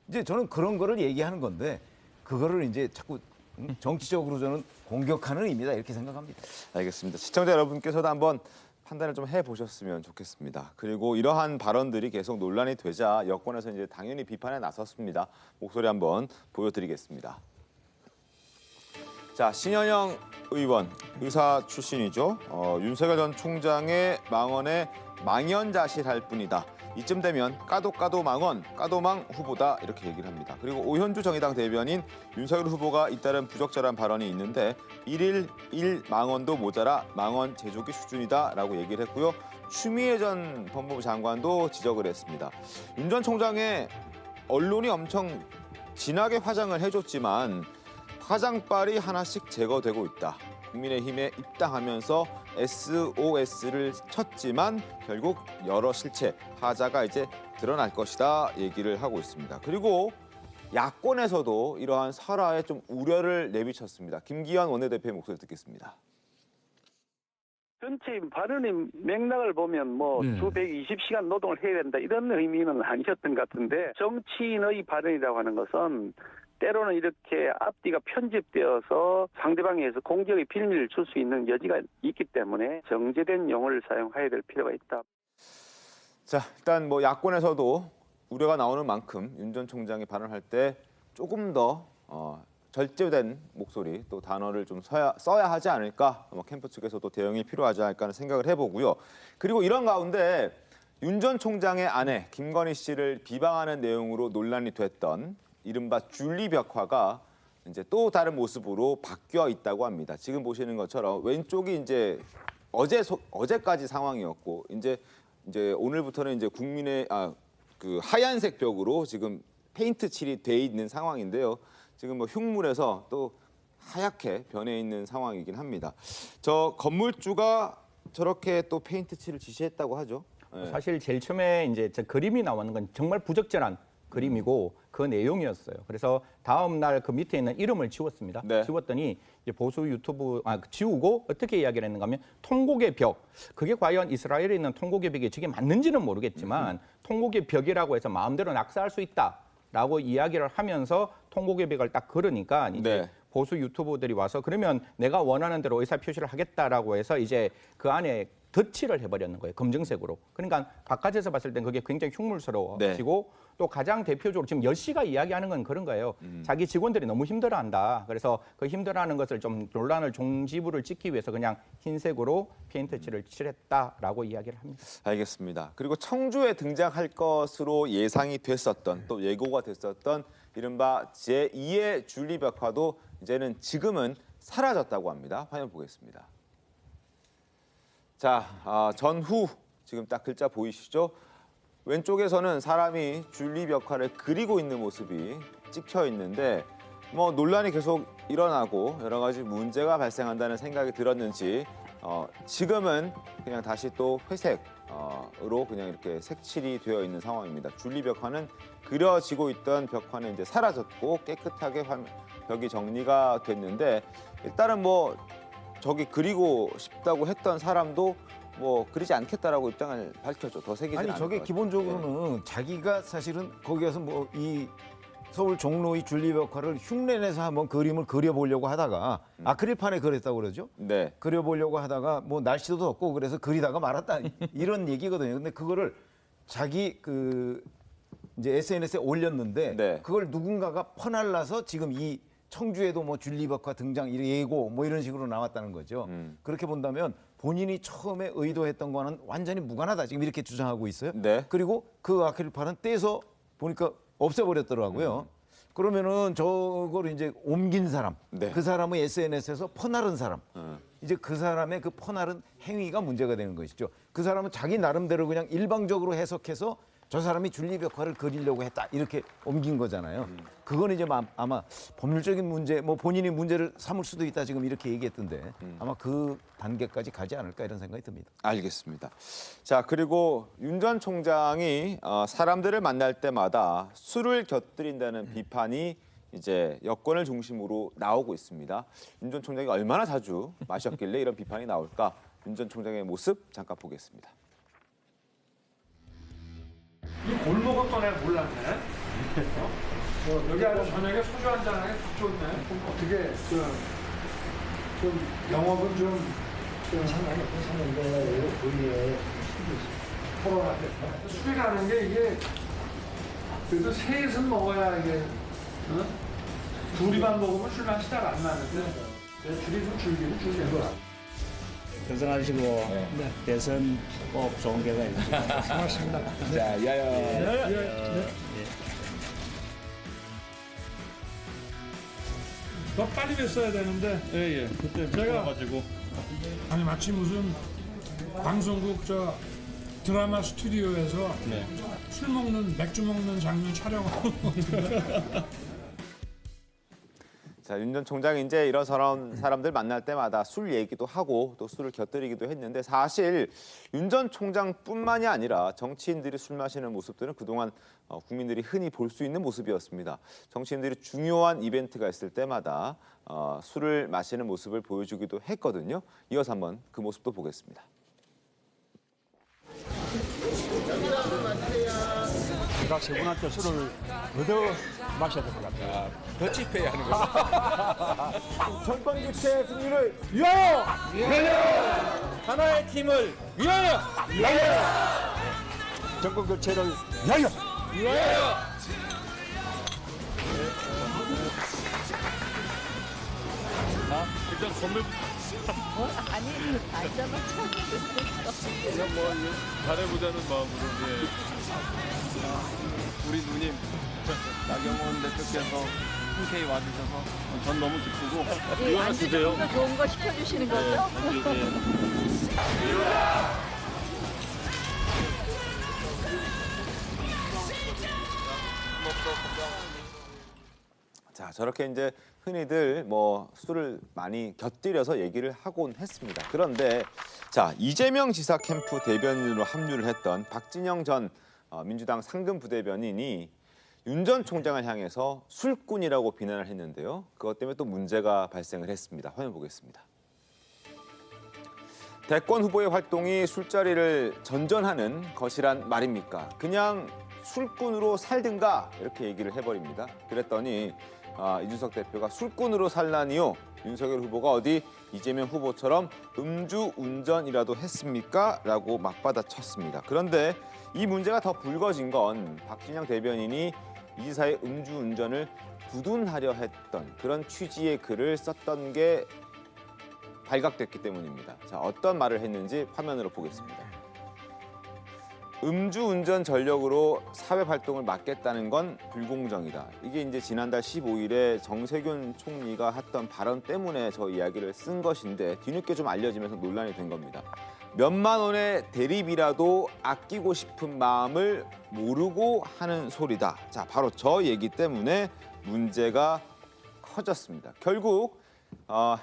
Speaker 5: 이제 저는 그런 거를 얘기하는 건데 그거를 이제 자꾸 정치적으로 저는 공격하는 의미다 이렇게 생각합니다.
Speaker 1: 알겠습니다. 시청자 여러분께서도 한번 판단을 좀 해보셨으면 좋겠습니다. 그리고 이러한 발언들이 계속 논란이 되자 여권에서 이제 당연히 비판에 나섰습니다. 목소리 한번 보여드리겠습니다. 자, 신현영 의원, 의사 출신이죠. 윤석열 전 총장의 망언에 망연자실할 뿐이다. 이쯤 되면 까도 망언, 까도망 후보다 이렇게 얘기를 합니다. 그리고 오현주 정의당 대변인 윤석열 후보가 잇따른 부적절한 발언이 있는데 1일 1망언도 모자라 망언 제조기 수준이다라고 얘기를 했고요. 추미애 전 법무부 장관도 지적을 했습니다. 윤 전 총장의 언론이 엄청 진하게 화장을 해줬지만 화장빨이 하나씩 제거되고 있다. 국민의힘에 입당하면서 SOS를 쳤지만 결국 여러 실체, 하자가 이제 드러날 것이다 얘기를 하고 있습니다. 그리고 야권에서도 이러한 설화에 좀 우려를 내비쳤습니다. 김기현 원내대표의 목소리 듣겠습니다.
Speaker 14: 전체 발언의 맥락을 보면 뭐 주 120시간 노동을 해야 된다 이런 의미는 아니셨던 것 같은데 정치인의 발언이라고 하는 것은 때로는 이렇게 앞뒤가 편집되어서 상대방에 의해서 공격의 빌미를 줄 수 있는 여지가 있기 때문에 정제된 용어를 사용해야 될 필요가 있다.
Speaker 1: 자, 일단 뭐 야권에서도 우려가 나오는 만큼 윤 전 총장이 발언할 때 조금 더 절제된 목소리 또 단어를 좀 써야 하지 않을까 캠프 측에서도 대응이 필요하지 않을까 하는 생각을 해보고요. 그리고 이런 가운데 윤 전 총장의 아내 김건희 씨를 비방하는 내용으로 논란이 됐던 이른바 줄리벽화가 이제 또 다른 모습으로 바뀌어 있다고 합니다. 지금 보시는 것처럼 왼쪽이 이제 어제까지 상황이었고 이제 오늘부터는 이제 그 하얀색 벽으로 지금 페인트 칠이 돼 있는 상황인데요. 지금 뭐 흉물에서 또 하얗게 변해 있는 상황이긴 합니다. 저 건물주가 저렇게 또 페인트 칠을 지시했다고 하죠. 네.
Speaker 10: 사실 제일 처음에 이제 저 그림이 나오는 건 정말 부적절한 그림이고 그 내용이었어요. 그래서 다음 날 그 밑에 있는 이름을 지웠습니다.
Speaker 1: 네.
Speaker 10: 지웠더니 이제 보수 유튜브 지우고 어떻게 이야기를 했는가 하면 통곡의 벽. 그게 과연 이스라엘에 있는 통곡의 벽이 저게 맞는지는 모르겠지만 통곡의 벽이라고 해서 마음대로 낙사할 수 있다라고 이야기를 하면서 통곡의 벽을 딱 걸으니까 이제
Speaker 1: 네.
Speaker 10: 보수 유튜버들이 와서 그러면 내가 원하는 대로 의사 표시를 하겠다라고 해서 이제 그 안에 덧칠을 해버렸는 거예요. 검정색으로. 그러니까 바깥에서 봤을 땐 그게 굉장히 흉물스러워지고 또 가장 대표적으로 지금 여씨가 이야기하는 건 그런 거예요. 자기 직원들이 너무 힘들어한다. 그래서 그 힘들어하는 것을 좀 논란을 종지부를 찍기 위해서 그냥 흰색으로 페인트 칠을 칠했다라고 이야기를 합니다.
Speaker 1: 알겠습니다. 그리고 청주에 등장할 것으로 예상이 됐었던 또 예고가 됐었던 이른바 제2의 줄리벽화도 이제는 지금은 사라졌다고 합니다. 화면 보겠습니다. 자, 전후 지금 딱 글자 보이시죠? 왼쪽에서는 사람이 줄리벽화를 그리고 있는 모습이 찍혀 있는데 뭐 논란이 계속 일어나고 여러 가지 문제가 발생한다는 생각이 들었는지 지금은 그냥 다시 또 회색으로 그냥 이렇게 색칠이 되어 있는 상황입니다. 줄리벽화는 그려지고 있던 벽화는 이제 사라졌고 깨끗하게 벽이 정리가 됐는데 일단은 뭐 저기 그리고 싶다고 했던 사람도 뭐 그리지 않겠다라고 입장을 밝혔죠. 더 새기지 않을
Speaker 5: 아니 저게
Speaker 1: 것
Speaker 5: 기본적으로는 자기가 사실은 거기 가서 뭐 이 서울 종로의 줄리벽화를 흉내내서 한번 그림을 그려보려고 하다가 아크릴판에 그렸다고 그러죠.
Speaker 1: 네.
Speaker 5: 그려보려고 하다가 뭐 날씨도 덥고 그래서 그리다가 말았다 이런 얘기거든요. 근데 그거를 자기 그 이제 SNS에 올렸는데
Speaker 1: 네.
Speaker 5: 그걸 누군가가 퍼날라서 지금 이 청주에도 뭐 줄리벽화 등장 예고 뭐 이런 식으로 나왔다는 거죠. 그렇게 본다면 본인이 처음에 의도했던 거는 완전히 무관하다 지금 이렇게 주장하고 있어요.
Speaker 1: 네.
Speaker 5: 그리고 그 아크릴판은 떼서 보니까 없애버렸더라고요. 그러면은 저걸 이제 옮긴 사람,
Speaker 1: 네.
Speaker 5: 그 사람의 SNS에서 퍼나른 사람, 이제 그 사람의 그 퍼나른 행위가 문제가 되는 것이죠. 그 사람은 자기 나름대로 그냥 일방적으로 해석해서 저 사람이 줄리벽화를 그리려고 했다 이렇게 옮긴 거잖아요. 그건 이제 아마 법률적인 문제, 뭐 본인이 문제를 삼을 수도 있다 지금 이렇게 얘기했던데 아마 그 단계까지 가지 않을까 이런 생각이 듭니다.
Speaker 1: 알겠습니다. 자, 그리고 윤 전 총장이 사람들을 만날 때마다 술을 곁들인다는 비판이 이제 여권을 중심으로 나오고 있습니다. 윤 전 총장이 얼마나 자주 마셨길래 이런 비판이 나올까? 윤 전 총장의 모습 잠깐 보겠습니다.
Speaker 2: 이 골목을 꺼내 몰랐네. 여기 아주 저녁에 소주 한잔 하기 딱 좋네. 어떻게 좀 영업은 좀 상관이 없는 상황인데 우리의 코로나 때문에 술이라는 게 이게 그래도 셋은 먹어야 이게 둘이만 먹으면 술 맛이 잘 안 나는데 둘이 좀 즐기면 즐기는 거야.
Speaker 15: 건강하시고 대선 꼭 좋은 결과 있으시고
Speaker 2: 고맙습니다.
Speaker 15: 자, 이하여.
Speaker 2: 더 빨리 뵀어야 되는데.
Speaker 11: 예. 그때
Speaker 2: 제가
Speaker 11: 가지고
Speaker 2: 아니 마치 무슨 방송국 저 드라마 스튜디오에서 술 먹는 맥주 먹는 장면 촬영하고
Speaker 1: 자, 윤 전 총장이 이제 이런저런 사람들 만날 때마다 술 얘기도 하고 또 술을 곁들이기도 했는데 사실 윤 전 총장뿐만이 아니라 정치인들이 술 마시는 모습들은 그동안 국민들이 흔히 볼 수 있는 모습이었습니다. 정치인들이 중요한 이벤트가 있을 때마다 술을 마시는 모습을 보여주기도 했거든요. 이어서 한번 그 모습도 보겠습니다.
Speaker 15: 제가 세 분한테 술을 얻어 마셔야 될 것 같아요. 더 집회해야 하는 거죠.
Speaker 5: 정권 교체 승리를 위하여!
Speaker 15: 하나의 팀을 위하여! 정권 교체를 위하여!
Speaker 11: 일단 선물
Speaker 4: 아니, 앉아서
Speaker 11: 그냥 뭐 잘해보자는 마음으로 우리 누님 나경원 대표께서 흔쾌히 와주셔서 전 너무 기쁘고 이거 하나 주세요.
Speaker 4: 좋은 거 시켜주시는 거죠?
Speaker 1: 자, 저렇게 이제 흔히들 뭐 술을 많이 곁들여서 얘기를 하곤 했습니다. 그런데 자, 이재명 지사 캠프 대변인으로 합류를 했던 박진영 전 민주당 상근 부대변인이 윤 전 총장을 향해서 술꾼이라고 비난을 했는데요. 그것 때문에 또 문제가 발생을 했습니다. 화면 보겠습니다. 대권 후보의 활동이 술자리를 전전하는 것이란 말입니까? 그냥 술꾼으로 살든가 이렇게 얘기를 해버립니다. 그랬더니 이준석 대표가 술꾼으로 살라니요? 윤석열 후보가 어디 이재명 후보처럼 음주운전이라도 했습니까? 라고 맞받아쳤습니다. 그런데 이 문제가 더 불거진 건 박진영 대변인이 이 지사의 음주운전을 두둔하려 했던 그런 취지의 글을 썼던 게 발각됐기 때문입니다. 자, 어떤 말을 했는지 화면으로 보겠습니다. 음주운전 전력으로 사회 활동을 막겠다는 건 불공정이다. 이게 이제 지난달 15일에 정세균 총리가 했던 발언 때문에 저 이야기를 쓴 것인데 뒤늦게 좀 알려지면서 논란이 된 겁니다. 몇만 원의 대리비라도 아끼고 싶은 마음을 모르고 하는 소리다. 자, 바로 저 얘기 때문에 문제가 커졌습니다. 결국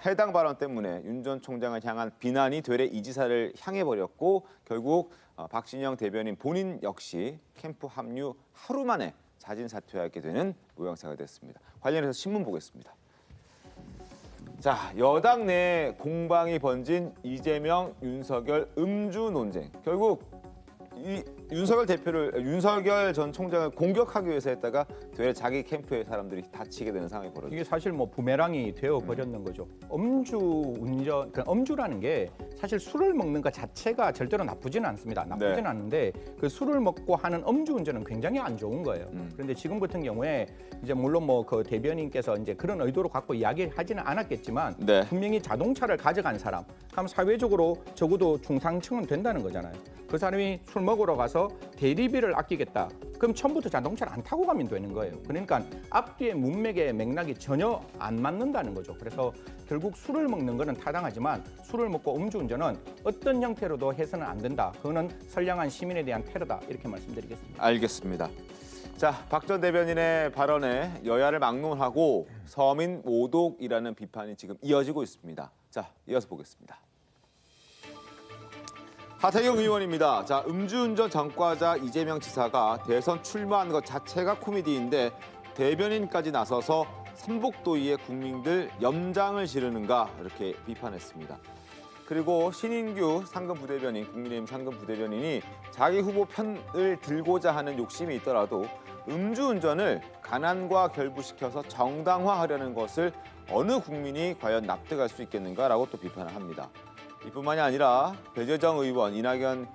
Speaker 1: 해당 발언 때문에 윤 전 총장을 향한 비난이 되레 이 지사를 향해 버렸고 결국 박진영 대변인 본인 역시 캠프 합류 하루 만에 자진 사퇴하게 되는 모양새가 됐습니다. 관련해서 신문 보겠습니다. 자, 여당 내 공방이 번진 이재명, 윤석열 음주 논쟁. 결국 이 윤석열 전 총장을 공격하기 위해서 했다가 되레 자기 캠프의 사람들이 다치게 되는 상황이 벌어졌죠.
Speaker 10: 이게 사실 뭐 부메랑이 되어 버렸는 거죠. 음주운전, 그러니까 음주라는 게 사실 술을 먹는 것 자체가 절대로 나쁘지는 않습니다. 나쁘지는 않은데 그 술을 먹고 하는 음주운전은 굉장히 안 좋은 거예요. 그런데 지금 같은 경우에 이제 물론 뭐 그 대변인께서 이제 그런 의도로 갖고 이야기하지는 않았겠지만 분명히 자동차를 가져간 사람, 그럼 사회적으로 적어도 중상층은 된다는 거잖아요. 그 사람이 술 먹으러 가서 대리비를 아끼겠다. 그럼 처음부터 자동차를 안 타고 가면 되는 거예요. 그러니까 앞뒤의 문맥의 맥락이 전혀 안 맞는다는 거죠. 그래서 결국 술을 먹는 거는 타당하지만 술을 먹고 음주운전은 어떤 형태로도 해서는 안 된다. 그거는 선량한 시민에 대한 테러다. 이렇게 말씀드리겠습니다.
Speaker 1: 알겠습니다. 자, 박 전 대변인의 발언에 여야를 막론하고 서민 모독이라는 비판이 지금 이어지고 있습니다. 자, 이어서 보겠습니다. 하태경 의원입니다. 자, 음주운전 전과자 이재명 지사가 대선 출마한 것 자체가 코미디인데 대변인까지 나서서 삼복도의의 국민들 염장을 지르는가 이렇게 비판했습니다. 그리고 신인규 상근 부대변인, 국민의힘 상근 부대변인이 자기 후보 편을 들고자 하는 욕심이 있더라도 음주운전을 가난과 결부시켜서 정당화하려는 것을 어느 국민이 과연 납득할 수 있겠는가라고 또 비판을 합니다. 이뿐만이 아니라 배재정 의원, 이낙연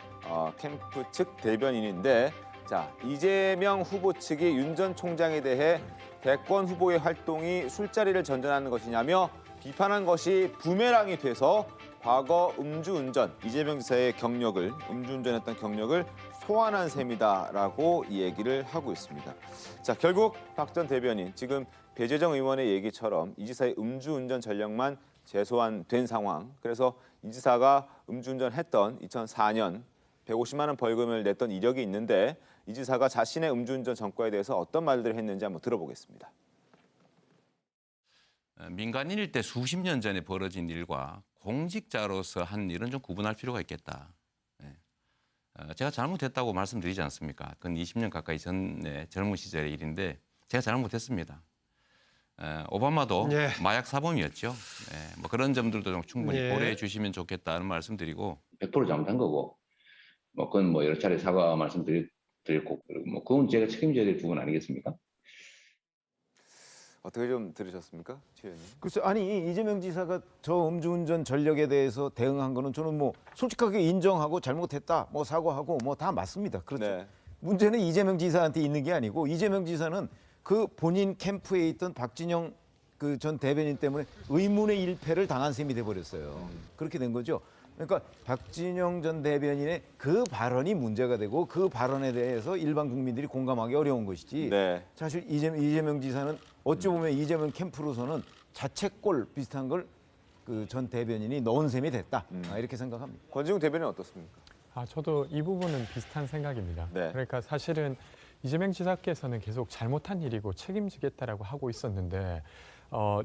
Speaker 1: 캠프 측 대변인인데 자, 이재명 후보 측이 윤 전 총장에 대해 대권 후보의 활동이 술자리를 전전하는 것이냐며 비판한 것이 부메랑이 돼서 과거 음주운전, 이재명 지사의 경력을, 음주운전했던 경력을 소환한 셈이다라고 이 얘기를 하고 있습니다. 자, 결국 박 전 대변인, 지금 배재정 의원의 얘기처럼 이 지사의 음주운전 전력만 재소환된 상황. 그래서 이 지사가 음주운전했던 2004년 150만 원 벌금을 냈던 이력이 있는데 이 지사가 자신의 음주운전 전과에 대해서 어떤 말들을 했는지 한번 들어보겠습니다.
Speaker 16: 민간인일 때 수십 년 전에 벌어진 일과 공직자로서 한 일은 좀 구분할 필요가 있겠다. 제가 잘못했다고 말씀드리지 않습니까? 그건 20년 가까이 전에 젊은 시절의 일인데 제가 잘못했습니다. 오바마도 마약 사범이었죠. 뭐 그런 점들도 좀 충분히 고려해 주시면 좋겠다는 말씀드리고
Speaker 17: 100% 잘못한 거고 뭐 그건 뭐 여러 차례 사과 말씀드렸고 뭐 그건 제가 책임져야 될 부분 아니겠습니까?
Speaker 1: 어떻게 좀 들으셨습니까, 최 의원님?
Speaker 5: 글쎄, 아니 이재명 지사가 저 음주운전 전력에 대해서 대응한 거는 저는 뭐 솔직하게 인정하고 잘못했다, 뭐 사과하고 뭐 다 맞습니다. 그렇죠. 문제는 이재명 지사한테 있는 게 아니고 이재명 지사는 그 본인 캠프에 있던 박진영 그 전 대변인 때문에 의문의 일패를 당한 셈이 돼 버렸어요. 그렇게 된 거죠. 그러니까 박진영 전 대변인의 그 발언이 문제가 되고 그 발언에 대해서 일반 국민들이 공감하기 어려운 것이지. 사실 이재명 지사는 어찌 보면 이재명 캠프로서는 자책골 비슷한 걸 그 전 대변인이 넣은 셈이 됐다. 이렇게 생각합니다.
Speaker 1: 권지웅 대변인 어떻습니까?
Speaker 9: 저도 이 부분은 비슷한 생각입니다. 그러니까 사실은 이재명 지사께서는 계속 잘못한 일이고 책임지겠다라고 하고 있었는데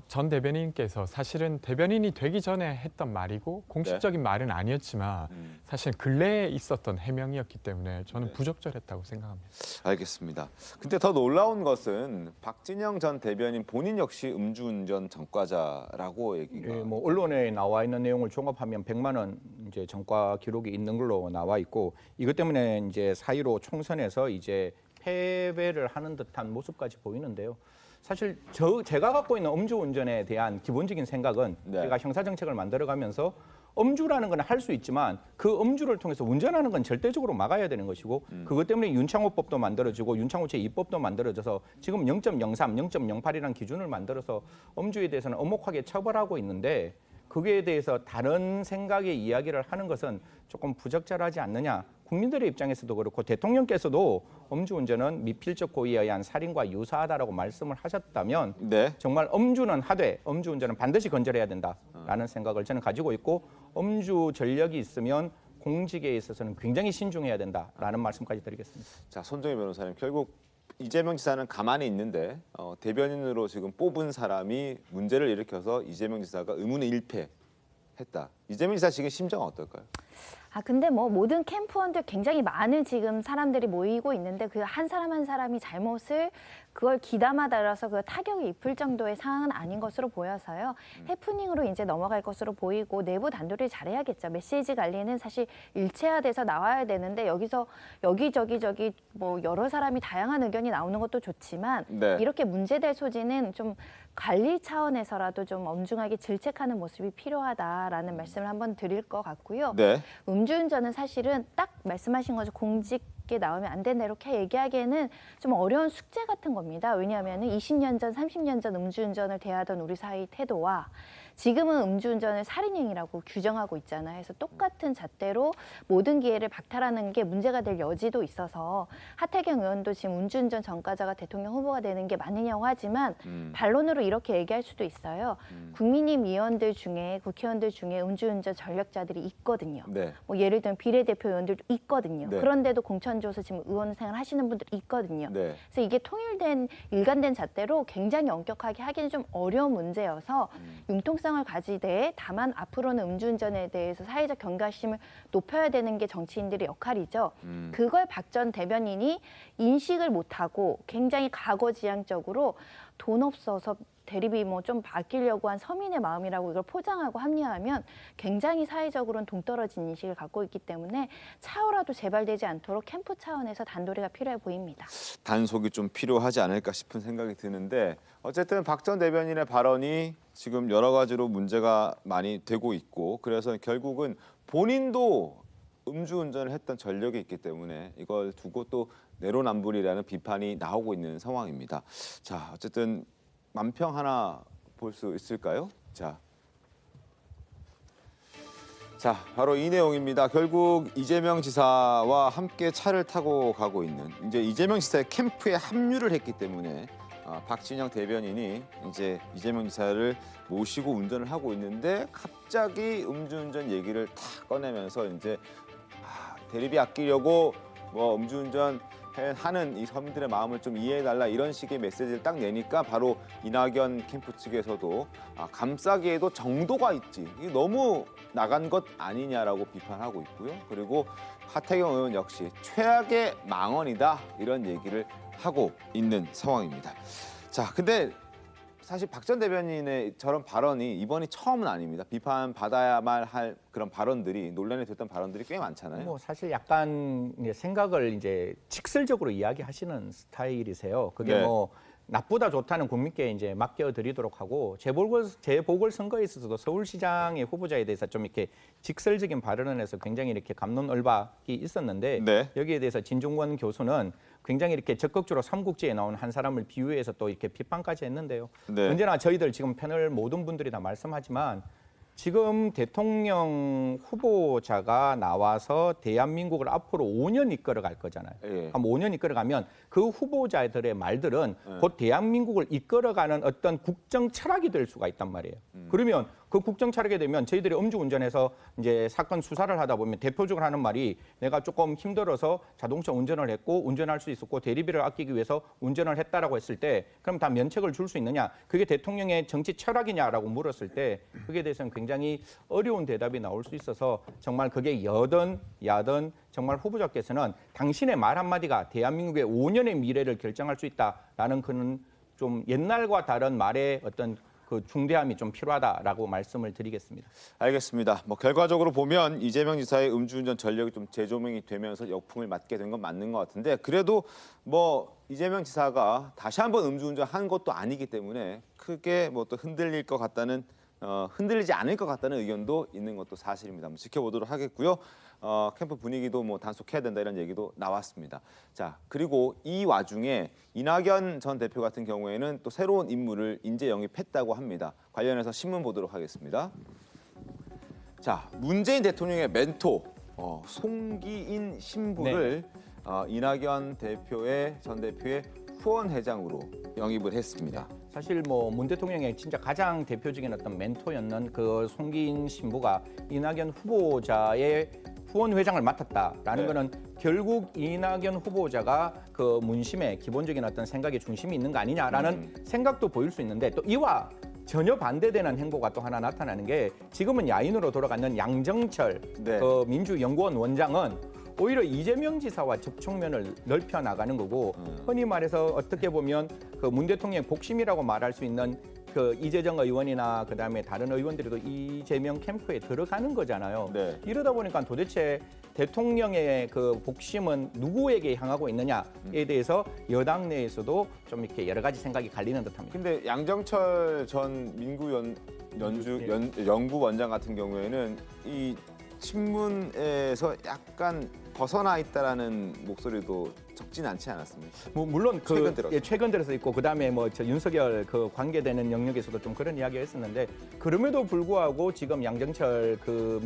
Speaker 9: 전 대변인께서 사실은 대변인이 되기 전에 했던 말이고 공식적인 말은 아니었지만 사실 근래에 있었던 해명이었기 때문에 저는 부적절했다고 생각합니다.
Speaker 1: 알겠습니다. 근데 더 놀라운 것은 박진영 전 대변인 본인 역시 음주운전 전과자라고 얘기가.
Speaker 10: 예, 뭐 언론에 나와 있는 내용을 종합하면 100만 원 이제 전과 기록이 있는 걸로 나와 있고 이것 때문에 이제 4.15 총선에서 이제 패배를 하는 듯한 모습까지 보이는데요. 사실 제가 갖고 있는 음주운전에 대한 기본적인 생각은 제가 형사정책을 만들어가면서 음주라는 건 할 수 있지만 그 음주를 통해서 운전하는 건 절대적으로 막아야 되는 것이고 그것 때문에 윤창호법도 만들어지고 윤창호 제2법도 만들어져서 지금 0.03, 0.08이라는 기준을 만들어서 음주에 대해서는 엄혹하게 처벌하고 있는데 거기에 대해서 다른 생각의 이야기를 하는 것은 조금 부적절하지 않느냐. 국민들의 입장에서도 그렇고 대통령께서도 음주운전은 미필적 고의에 의한 살인과 유사하다라고 말씀을 하셨다면 정말 음주는 하되 음주운전은 반드시 건절해야 된다라는 생각을 저는 가지고 있고 음주 전력이 있으면 공직에 있어서는 굉장히 신중해야 된다라는 말씀까지 드리겠습니다.
Speaker 1: 자, 손정희 변호사님, 결국 이재명 지사는 가만히 있는데 대변인으로 지금 뽑은 사람이 문제를 일으켜서 이재명 지사가 의문의 일패했다. 이재명 지사 지금 심정은 어떨까요?
Speaker 6: 근데 뭐 모든 캠프원들 굉장히 많은 지금 사람들이 모이고 있는데 그 한 사람 한 사람이 잘못을 그걸 기담아 달아서 그 타격이 입을 정도의 상황은 아닌 것으로 보여서요. 해프닝으로 이제 넘어갈 것으로 보이고 내부 단도리를 잘해야겠죠. 메시지 관리는 사실 일체화돼서 나와야 되는데 여기서 여기저기 뭐 여러 사람이 다양한 의견이 나오는 것도 좋지만 이렇게 문제될 소지는 좀 관리 차원에서라도 좀 엄중하게 질책하는 모습이 필요하다라는 말씀을 한번 드릴 것 같고요. 음주운전은 사실은 딱 말씀하신 거죠. 공직에 나오면 안 된다 이렇게 얘기하기에는 좀 어려운 숙제 같은 겁니다. 왜냐하면 20년 전, 30년 전 음주운전을 대하던 우리 사회의 태도와 지금은 음주운전을 살인행위라고 규정하고 있잖아요. 그래서 똑같은 잣대로 모든 기회를 박탈하는 게 문제가 될 여지도 있어서 하태경 의원도 지금 음주운전 전과자가 대통령 후보가 되는 게 맞느냐고 하지만 반론으로 이렇게 얘기할 수도 있어요. 국민의힘 의원들 중에 국회의원들 중에 음주운전 전력자들이 있거든요. 뭐 예를 들면 비례대표 의원들도 있거든요. 그런데도 공천줘서 지금 의원 생활 하시는 분들이 있거든요. 그래서 이게 통일된 일관된 잣대로 굉장히 엄격하게 하기는 좀 어려운 문제여서 융통성을 가지되 다만 앞으로는 음주운전에 대해서 사회적 경각심을 높여야 되는 게 정치인들의 역할이죠. 그걸 박 전 대변인이 인식을 못하고 굉장히 과거지향적으로 돈 없어서 대립이 뭐 좀 바뀌려고 한 서민의 마음이라고 이걸 포장하고 합리화하면 굉장히 사회적으로는 동떨어진 인식을 갖고 있기 때문에 차후라도 재발되지 않도록 캠프 차원에서 단도리가 필요해 보입니다.
Speaker 1: 단속이 좀 필요하지 않을까 싶은 생각이 드는데 어쨌든 박 전 대변인의 발언이 지금 여러 가지로 문제가 많이 되고 있고 그래서 결국은 본인도 음주운전을 했던 전력이 있기 때문에 이걸 두고 또 내로남불이라는 비판이 나오고 있는 상황입니다. 자, 어쨌든 만평 하나 볼 수 있을까요? 자, 바로 이 내용입니다. 결국 이재명 지사와 함께 차를 타고 가고 있는 이제 이재명 지사의 캠프에 합류를 했기 때문에 박진영 대변인이 이제 이재명 지사를 모시고 운전을 하고 있는데 갑자기 음주운전 얘기를 탁 꺼내면서 이제 대립이 아끼려고 뭐 음주운전 하는 이 서민들의 마음을 좀 이해해달라 이런 식의 메시지를 딱 내니까 바로 이낙연 캠프 측에서도 감싸기에도 정도가 있지 이게 너무 나간 것 아니냐라고 비판하고 있고요. 그리고 하태경 의원 역시 최악의 망언이다 이런 얘기를 하고 있는 상황입니다. 자, 근데 사실 박 전 대변인의 저런 발언이 이번이 처음은 아닙니다. 비판받아야만 할 그런 발언들이 논란이 됐던 발언들이 꽤 많잖아요.
Speaker 10: 뭐 사실 약간 이제 생각을 이제 직설적으로 이야기하시는 스타일이세요. 그게 뭐 나쁘다 좋다는 국민께 이제 맡겨드리도록 하고 재보궐 선거에 있어서도 서울시장의 후보자에 대해서 좀 이렇게 직설적인 발언을 해서 굉장히 이렇게 갑론을박이 있었는데 여기에 대해서 진중권 교수는 굉장히 이렇게 적극적으로 삼국지에 나온 한 사람을 비유해서 또 이렇게 비판까지 했는데요. 언제나 저희들 지금 패널 모든 분들이 다 말씀하지만 지금 대통령 후보자가 나와서 대한민국을 앞으로 5년 이끌어갈 거잖아요. 한 5년 이끌어가면 그 후보자들의 말들은 곧 대한민국을 이끌어가는 어떤 국정 철학이 될 수가 있단 말이에요. 그러면 그 국정 차리게 되면 저희들이 음주운전해서 이제 사건 수사를 하다 보면 대표적으로 하는 말이 내가 조금 힘들어서 자동차 운전을 했고 운전할 수 있었고 대리비를 아끼기 위해서 운전을 했다라고 했을 때 그럼 다 면책을 줄 수 있느냐? 그게 대통령의 정치 철학이냐라고 물었을 때 그게 대해서는 굉장히 어려운 대답이 나올 수 있어서 정말 그게 여든 야든 정말 후보자께서는 당신의 말 한마디가 대한민국의 5년의 미래를 결정할 수 있다라는 그런 좀 옛날과 다른 말의 어떤 그 중대함이 좀 필요하다라고 말씀을 드리겠습니다.
Speaker 1: 알겠습니다. 뭐 결과적으로 보면 이재명 지사의 음주운전 전력이 좀 재조명이 되면서 역풍을 맞게 된 건 맞는 것 같은데 그래도 뭐 이재명 지사가 다시 한번 음주운전 한 것도 아니기 때문에 크게 뭐 또 흔들릴 것 같다는 흔들리지 않을 것 같다는 의견도 있는 것도 사실입니다. 한번 지켜보도록 하겠고요. 캠프 분위기도 뭐 단속해야 된다 이런 얘기도 나왔습니다. 자, 그리고 이 와중에 이낙연 전 대표 같은 경우에는 또 새로운 인물을 인재 영입했다고 합니다. 관련해서 신문 보도록 하겠습니다. 자, 문재인 대통령의 멘토 송기인 신부를 이낙연 전 대표의 후원회장으로 영입을 했습니다.
Speaker 10: 사실 뭐 문 대통령의 진짜 가장 대표적인 어떤 멘토였는 그 송기인 신부가 이낙연 후보자의 후원 회장을 맡았다라는 거는 결국 이낙연 후보자가 그 문심의 기본적인 어떤 생각의 중심이 있는 거 아니냐라는 생각도 보일 수 있는데 또 이와 전혀 반대되는 행보가 또 하나 나타나는 게 지금은 야인으로 돌아가는 양정철 그 민주연구원 원장은 오히려 이재명 지사와 접촉면을 넓혀 나가는 거고 흔히 말해서 어떻게 보면 그 문 대통령의 복심이라고 말할 수 있는 그 이재정 의원이나 그다음에 다른 의원들도 이재명 캠프에 들어가는 거잖아요. 이러다 보니까 도대체 대통령의 그 복심은 누구에게 향하고 있느냐에 대해서 여당 내에서도 좀 이렇게 여러 가지 생각이 갈리는 듯합니다.
Speaker 1: 근데 양정철 전 연구원장 같은 경우에는 이 친문에서 약간 벗어나 있다라는 목소리도 적진 않지 않았습니까?
Speaker 10: 뭐 물론 최근 들어서 있고 그다음에 뭐 저 윤석열 그 관계되는 영역에서도 좀 그런 이야기가 있었는데 그럼에도 불구하고 지금 양정철 그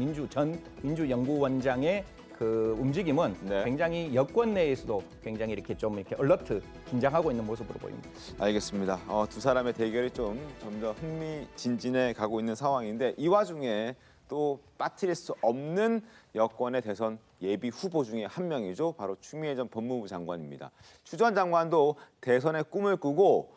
Speaker 10: 민주연구원장의 그 움직임은 굉장히 여권 내에서도 굉장히 이렇게 좀 이렇게 얼러트 긴장하고 있는 모습으로 보입니다.
Speaker 1: 알겠습니다. 두 사람의 대결이 좀 점점 흥미진진해 가고 있는 상황인데 이 와중에 또 빠뜨릴 수 없는 여권의 대선 예비 후보 중에 한 명이죠. 바로 추미애 전 법무부 장관입니다. 추 전 장관도 대선의 꿈을 꾸고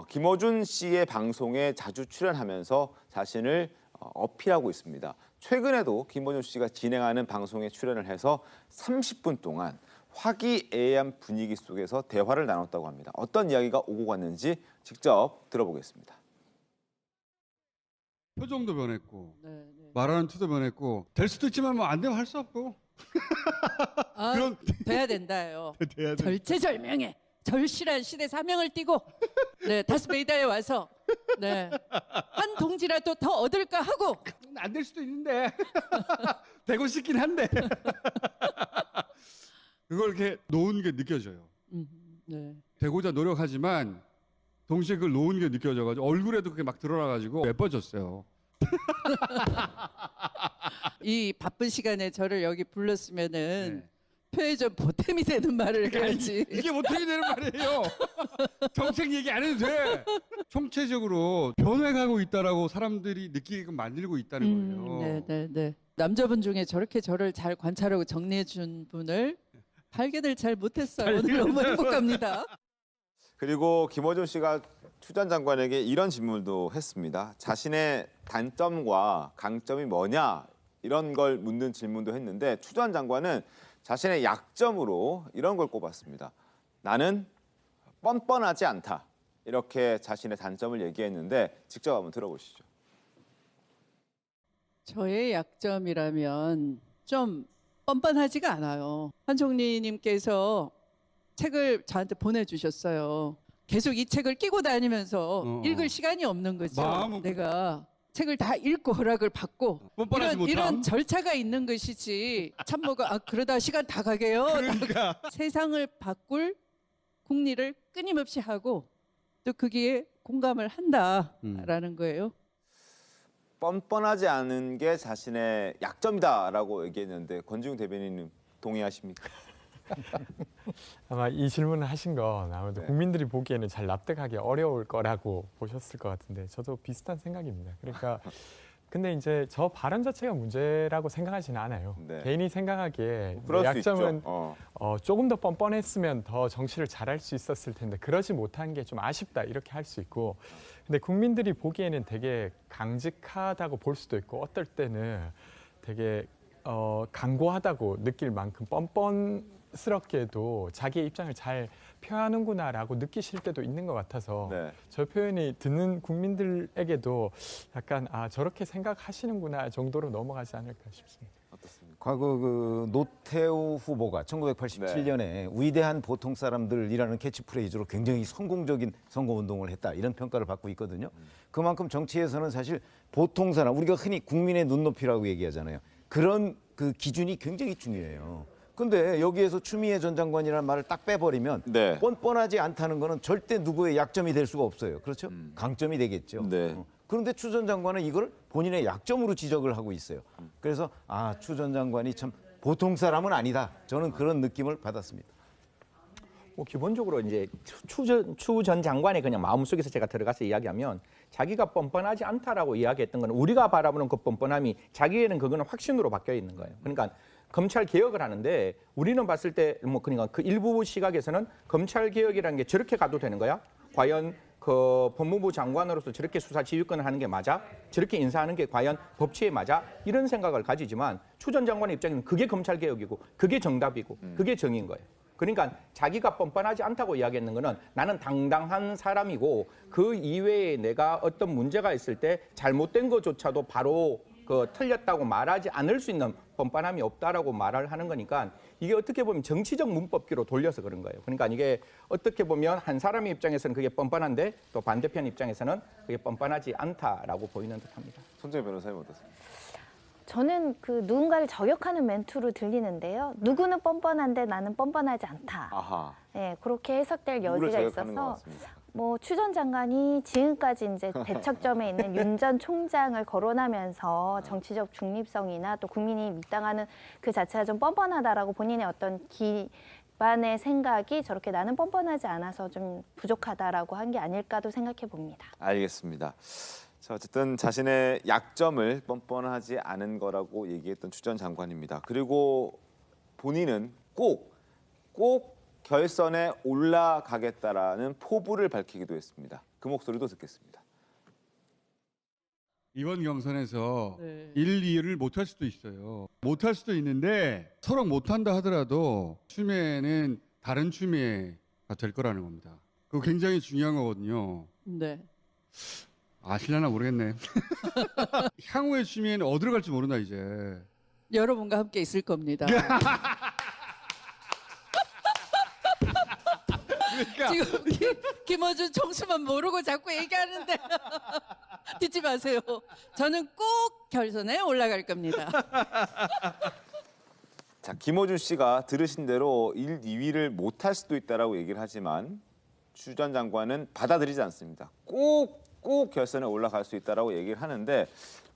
Speaker 1: 김어준 씨의 방송에 자주 출연하면서 자신을 어필하고 있습니다. 최근에도 김어준 씨가 진행하는 방송에 출연을 해서 30분 동안 화기애애한 분위기 속에서 대화를 나눴다고 합니다. 어떤 이야기가 오고 갔는지 직접 들어보겠습니다.
Speaker 18: 표정도 변했고 말하는 투도 변했고 될 수도 있지만 뭐 안 되면 할 수 없고
Speaker 19: 그런 돼야 된다요. 절체절명의 절실한 시대 사명을 띠고 다스베이다에 와서 한 동지라도 더 얻을까 하고
Speaker 18: 안 될 수도 있는데 되고 싶긴 한데 그걸 이렇게 놓은 게 느껴져요. 되고자 노력하지만 동시에 그걸 놓은 게 느껴져가지고 얼굴에도 그게 막 드러나가지고 예뻐졌어요.
Speaker 19: 이 바쁜 시간에 저를 여기 불렀으면은 표에 좀 보탬이 되는 말을 해야지.
Speaker 18: 이게 보탬이 되는 말이에요. 정책 얘기 안 해도 돼. 총체적으로 변해가고 있다라고 사람들이 느끼게끔 만들고 있다는 거예요.
Speaker 19: 네. 남자분 중에 저렇게 저를 잘 관찰하고 정리해 준 분을 발견을 잘 못했어요. 오늘 너무 행복합니다.
Speaker 1: 그리고 김어준 씨가 추 전 장관에게 이런 질문도 했습니다. 자신의 단점과 강점이 뭐냐 이런 걸 묻는 질문도 했는데 추 전 장관은 자신의 약점으로 이런 걸 꼽았습니다. 나는 뻔뻔하지 않다. 이렇게 자신의 단점을 얘기했는데 직접 한번 들어보시죠.
Speaker 19: 저의 약점이라면 좀 뻔뻔하지가 않아요. 한 총리님께서 책을 저한테 보내주셨어요. 계속 이 책을 끼고 다니면서 읽을 시간이 없는 거죠. 내가 책을 다 읽고 허락을 받고 이런 절차가 있는 것이지 참모가 그러다 시간 다 가게요. 그러니까. 세상을 바꿀 국리를 끊임없이 하고 또 거기에 공감을 한다라는 거예요.
Speaker 1: 뻔뻔하지 않은 게 자신의 약점이다라고 얘기했는데 권지웅 대변인님 동의하십니까?
Speaker 9: 아마 이 질문을 하신 건 아무래도 국민들이 보기에는 잘 납득하기 어려울 거라고 보셨을 것 같은데 저도 비슷한 생각입니다. 그러니까 근데 이제 저 발언 자체가 문제라고 생각하지는 않아요.
Speaker 1: 네.
Speaker 9: 개인이 생각하기에
Speaker 1: 그럴 수
Speaker 9: 약점은
Speaker 1: 있죠.
Speaker 9: 조금 더 뻔뻔했으면 더 정치를 잘할 수 있었을 텐데 그러지 못한 게 좀 아쉽다 이렇게 할 수 있고, 근데 국민들이 보기에는 되게 강직하다고 볼 수도 있고 어떨 때는 되게 강고하다고 느낄 만큼 뻔뻔스럽게도 자기의 입장을 잘 표현하는구나라고 느끼실 때도 있는 것 같아서
Speaker 1: 네.
Speaker 9: 저 표현이 듣는 국민들에게도 약간 저렇게 생각하시는구나 정도로 넘어가지 않을까 싶습니다.
Speaker 5: 과거 그 노태우 후보가 1987년에 위대한 보통 사람들이라는 캐치프레이즈로 굉장히 성공적인 선거운동을 했다 이런 평가를 받고 있거든요. 그만큼 정치에서는 사실 보통 사람, 우리가 흔히 국민의 눈높이라고 얘기하잖아요. 그런 그 기준이 굉장히 중요해요. 근데 여기에서 추미애 전 장관이라는 말을 딱 빼버리면
Speaker 1: 네.
Speaker 5: 뻔뻔하지 않다는 거는 절대 누구의 약점이 될 수가 없어요. 그렇죠? 강점이 되겠죠.
Speaker 1: 네.
Speaker 5: 그런데 추 전 장관은 이걸 본인의 약점으로 지적을 하고 있어요. 그래서 추 전 장관이 참 보통 사람은 아니다. 저는 그런 느낌을 받았습니다.
Speaker 10: 뭐 기본적으로 이제 추 전 장관의 그냥 마음속에서 제가 들어가서 이야기하면 자기가 뻔뻔하지 않다라고 이야기했던 건 우리가 바라보는 그 뻔뻔함이 자기에는 그거는 확신으로 바뀌어 있는 거예요. 그러니까 검찰 개혁을 하는데 우리는 봤을 때 뭐 그러니까 그 일부 시각에서는 검찰 개혁이라는 게 저렇게 가도 되는 거야? 과연 그 법무부 장관으로서 저렇게 수사 지휘권을 하는 게 맞아? 저렇게 인사하는 게 과연 법치에 맞아? 이런 생각을 가지지만 추 전 장관의 입장에는 그게 검찰 개혁이고 그게 정답이고 그게 정의인 거예요. 그러니까 자기가 뻔뻔하지 않다고 이야기했는 거는 나는 당당한 사람이고 그 이외에 내가 어떤 문제가 있을 때 잘못된 것조차도 바로 그 틀렸다고 말하지 않을 수 있는 뻔뻔함이 없다라고 말을 하는 거니까 이게 어떻게 보면 정치적 문법기로 돌려서 그런 거예요. 그러니까 이게 어떻게 보면 한 사람의 입장에서는 그게 뻔뻔한데 또 반대편 입장에서는 그게 뻔뻔하지 않다라고 보이는 듯합니다.
Speaker 1: 손정혜 변호사님 어떻습니까?
Speaker 6: 저는 그 누군가를 저격하는 멘트로 들리는데요. 누구는 뻔뻔한데 나는 뻔뻔하지 않다.
Speaker 1: 아하.
Speaker 6: 네, 그렇게 해석될 여지가
Speaker 1: 저격하는 것
Speaker 6: 있어서
Speaker 1: 같습니다.
Speaker 6: 뭐 추 전 장관이 지금까지 이제 대척점에 있는 윤 전 총장을 거론하면서 정치적 중립성이나 또 국민이 밀당하는 그 자체가 좀 뻔뻔하다라고 본인의 어떤 기반의 생각이 저렇게 나는 뻔뻔하지 않아서 좀 부족하다라고 한 게 아닐까도 생각해 봅니다.
Speaker 1: 알겠습니다. 자, 어쨌든 자신의 약점을 뻔뻔하지 않은 거라고 얘기했던 추 전 장관입니다. 그리고 본인은 꼭 결선에 올라가겠다라는 포부를 밝히기도 했습니다. 그 목소리도 듣겠습니다.
Speaker 18: 이번 경선에서
Speaker 19: 네.
Speaker 18: 1, 2를 못할 수도 있어요. 못할 수도 있는데 서로 못한다 하더라도 추미애는 다른 추미애가 될 거라는 겁니다. 그거 굉장히 중요한 거거든요.
Speaker 19: 네.
Speaker 18: 아실려나 모르겠네. 향후의 추미애는 어디로 갈지 모른다 이제.
Speaker 19: 여러분과 함께 있을 겁니다. 지금 김어준 총수만 모르고 자꾸 얘기하는데 듣지 마세요. 저는 꼭 결선에 올라갈 겁니다.
Speaker 1: 자, 김어준 씨가 들으신 대로 1, 2위를 못할 수도 있다라고 얘기를 하지만 추 전 장관은 받아들이지 않습니다. 꼭 결선에 올라갈 수 있다라고 얘기를 하는데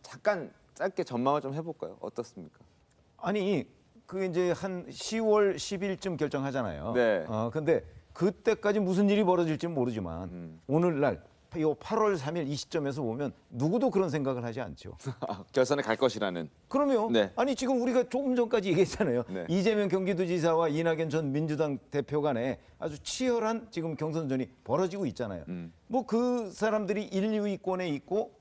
Speaker 1: 잠깐 짧게 전망을 좀 해볼까요? 어떻습니까?
Speaker 5: 아니 그 이제 한 10월 10일쯤 결정하잖아요.
Speaker 1: 네.
Speaker 5: 근데 그때까지 무슨 일이 벌어질지는 모르지만 오늘날 요 8월 3일 이 시점에서 보면 누구도 그런 생각을 하지 않죠.
Speaker 1: 결선에 갈 것이라는.
Speaker 5: 그럼요.
Speaker 1: 네.
Speaker 5: 아니 지금 우리가 조금 전까지 얘기했잖아요.
Speaker 1: 네.
Speaker 5: 이재명 경기도지사와 이낙연 전 민주당 대표 간에 아주 치열한 지금 경선전이 벌어지고 있잖아요. 뭐 그 사람들이 1, 2위권에 있고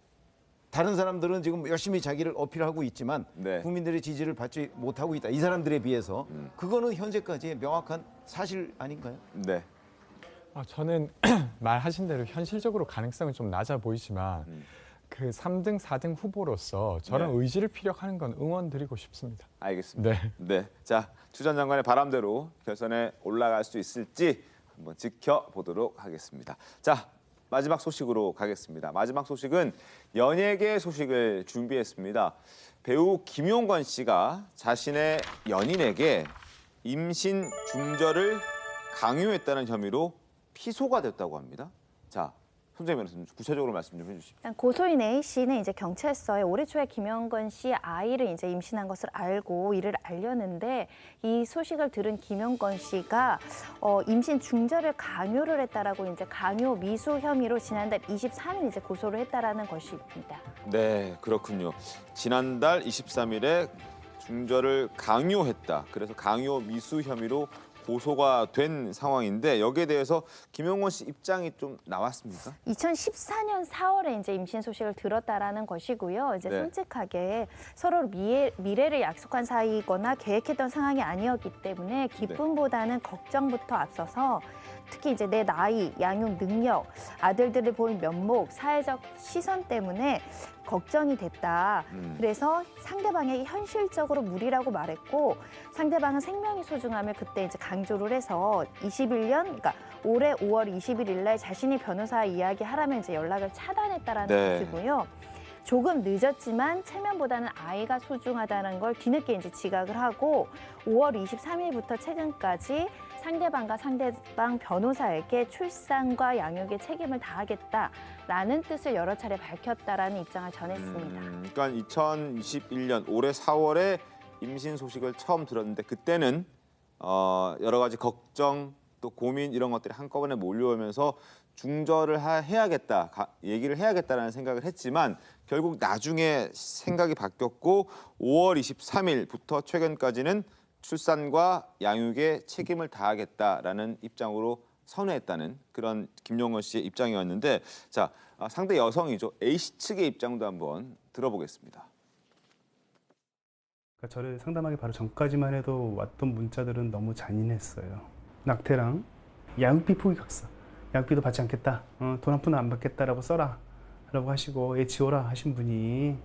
Speaker 5: 다른 사람들은 지금 열심히 자기를 어필하고 있지만
Speaker 1: 네.
Speaker 5: 국민들의 지지를 받지 못하고 있다. 이 사람들에 비해서 그거는 현재까지의 명확한 사실 아닌가요?
Speaker 1: 네.
Speaker 9: 저는 말하신 대로 현실적으로 가능성은 좀 낮아 보이지만 그 3등, 4등 후보로서 저런
Speaker 1: 네.
Speaker 9: 의지를 피력하는 건 응원드리고 싶습니다.
Speaker 1: 알겠습니다.
Speaker 9: 네.
Speaker 1: 자, 추 전 장관의 바람대로 결선에 올라갈 수 있을지 한번 지켜보도록 하겠습니다. 자, 마지막 소식으로 가겠습니다. 마지막 소식은 연예계 소식을 준비했습니다. 배우 김용건 씨가 자신의 연인에게 임신 중절을 강요했다는 혐의로 피소가 됐다고 합니다. 자, 손정혜 변호사님 구체적으로 말씀 좀 해주십시오.
Speaker 6: 일단 고소인 A 씨는 이제 경찰서에 올해 초에 김영건 씨 아이를 이제 임신한 것을 알고 이를 알렸는데 이 소식을 들은 김영건 씨가 임신 중절을 강요를 했다라고 이제 강요 미수 혐의로 지난달 23일 이제 고소를 했다라는 것입니다.
Speaker 1: 네, 그렇군요. 지난달 23일에 중절을 강요했다. 그래서 강요 미수 혐의로 고소가 된 상황인데 여기에 대해서 김영건 씨 입장이 좀 나왔습니까?
Speaker 6: 2014년 4월에 이제 임신 소식을 들었다라는 것이고요. 이제
Speaker 1: 네.
Speaker 6: 솔직하게 서로 미래를 약속한 사이거나 계획했던 상황이 아니었기 때문에 기쁨보다는 걱정부터 앞서서 특히 이제 내 나이, 양육 능력, 아들들을 볼 면목, 사회적 시선 때문에 걱정이 됐다. 그래서 상대방에게 현실적으로 무리라고 말했고 상대방은 생명이 소중함을 그때 이제 강조를 해서 21년, 그러니까 올해 5월 21일 날 자신이 변호사 이야기하라면 이제 연락을 차단했다라는
Speaker 1: 네.
Speaker 6: 것이고요. 조금 늦었지만 체면보다는 아이가 소중하다는 걸 뒤늦게 이제 지각을 하고 5월 23일부터 최근까지 상대방과 상대방 변호사에게 출산과 양육의 책임을 다하겠다라는 뜻을 여러 차례 밝혔다라는 입장을 전했습니다.
Speaker 1: 그러니까 2021년 올해 4월에 임신 소식을 처음 들었는데 그때는 여러 가지 걱정 또 고민 이런 것들이 한꺼번에 몰려오면서 중절을 해야겠다, 얘기를 해야겠다라는 생각을 했지만 결국 나중에 생각이 바뀌었고 5월 23일부터 최근까지는 출산과 양육에 책임을 다하겠다라는 입장으로 선회했다는 그런 김영건 씨의 입장이었는데 자, 상대 여성이죠. A씨 측의 입장도 한번 들어보겠습니다.
Speaker 20: 그러니까 저를 상담하기 바로 전까지만 해도 왔던 문자들은 너무 잔인했어요. 낙태랑 양육비 포기각서. 양육비도 받지 않겠다. 돈 한 푼 안 받겠다라고 써라. 라고 하시고 애 지워라 하신 분이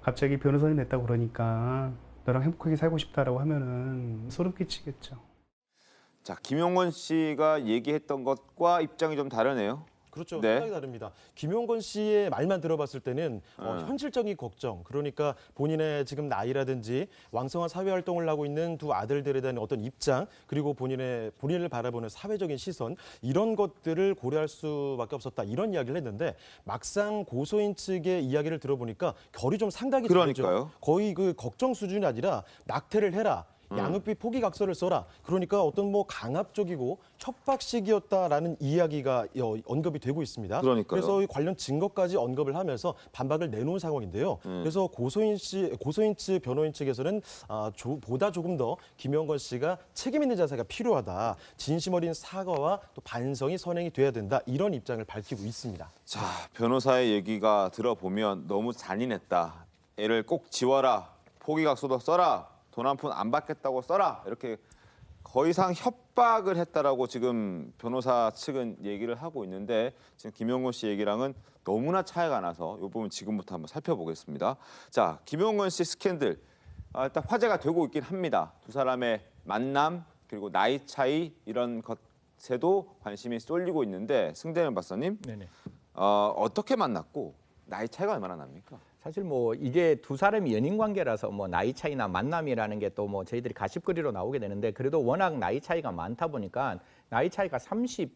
Speaker 20: 갑자기 변호사님 냈다고 그러니까 너랑 행복하게 살고 싶다라고 하면은 소름 끼치겠죠.
Speaker 1: 자, 김영건 씨가 얘기했던 것과 입장이 좀 다르네요.
Speaker 21: 그렇죠.
Speaker 1: 네.
Speaker 21: 생각이 다릅니다. 김용건 씨의 말만 들어봤을 때는 현실적인 걱정, 그러니까 본인의 지금 나이라든지 왕성한 사회활동을 하고 있는 두 아들들에 대한 어떤 입장, 그리고 본인을 바라보는 사회적인 시선, 이런 것들을 고려할 수밖에 없었다. 이런 이야기를 했는데 막상 고소인 측의 이야기를 들어보니까 결이 좀 상당히 다르죠.
Speaker 1: 그러니까요.
Speaker 21: 거의 그 걱정 수준이 아니라 낙태를 해라. 양육비 포기각서를 써라. 그러니까 어떤 뭐 강압적이고 협박식이었다라는 이야기가 언급이 되고 있습니다.
Speaker 1: 그러니까요.
Speaker 21: 그래서 이 관련 증거까지 언급을 하면서 반박을 내놓은 상황인데요. 그래서 고소인 측 변호인 측에서는 보다 조금 더 김영건 씨가 책임 있는 자세가 필요하다. 진심 어린 사과와 또 반성이 선행이 돼야 된다. 이런 입장을 밝히고 있습니다.
Speaker 1: 자, 변호사의 얘기가 들어보면 너무 잔인했다. 애를 꼭 지워라. 포기각서도 써라. 돈 한 푼 안 받겠다고 써라. 이렇게 더 이상 협박을 했다라고 지금 변호사 측은 얘기를 하고 있는데 지금 김영건 씨 얘기랑은 너무나 차이가 나서 이 부분 지금부터 한번 살펴보겠습니다. 자, 김영건 씨 스캔들 일단 화제가 되고 있긴 합니다. 두 사람의 만남 그리고 나이 차이 이런 것에도 관심이 쏠리고 있는데 승재현 박사님
Speaker 10: 네네.
Speaker 1: 어떻게 만났고 나이 차이가 얼마나 납니까?
Speaker 10: 사실 뭐 이게 두 사람이 연인 관계라서 뭐 나이 차이나 만남이라는 게 또 뭐 저희들이 가십거리로 나오게 되는데 그래도 워낙 나이 차이가 많다 보니까 나이 차이가 39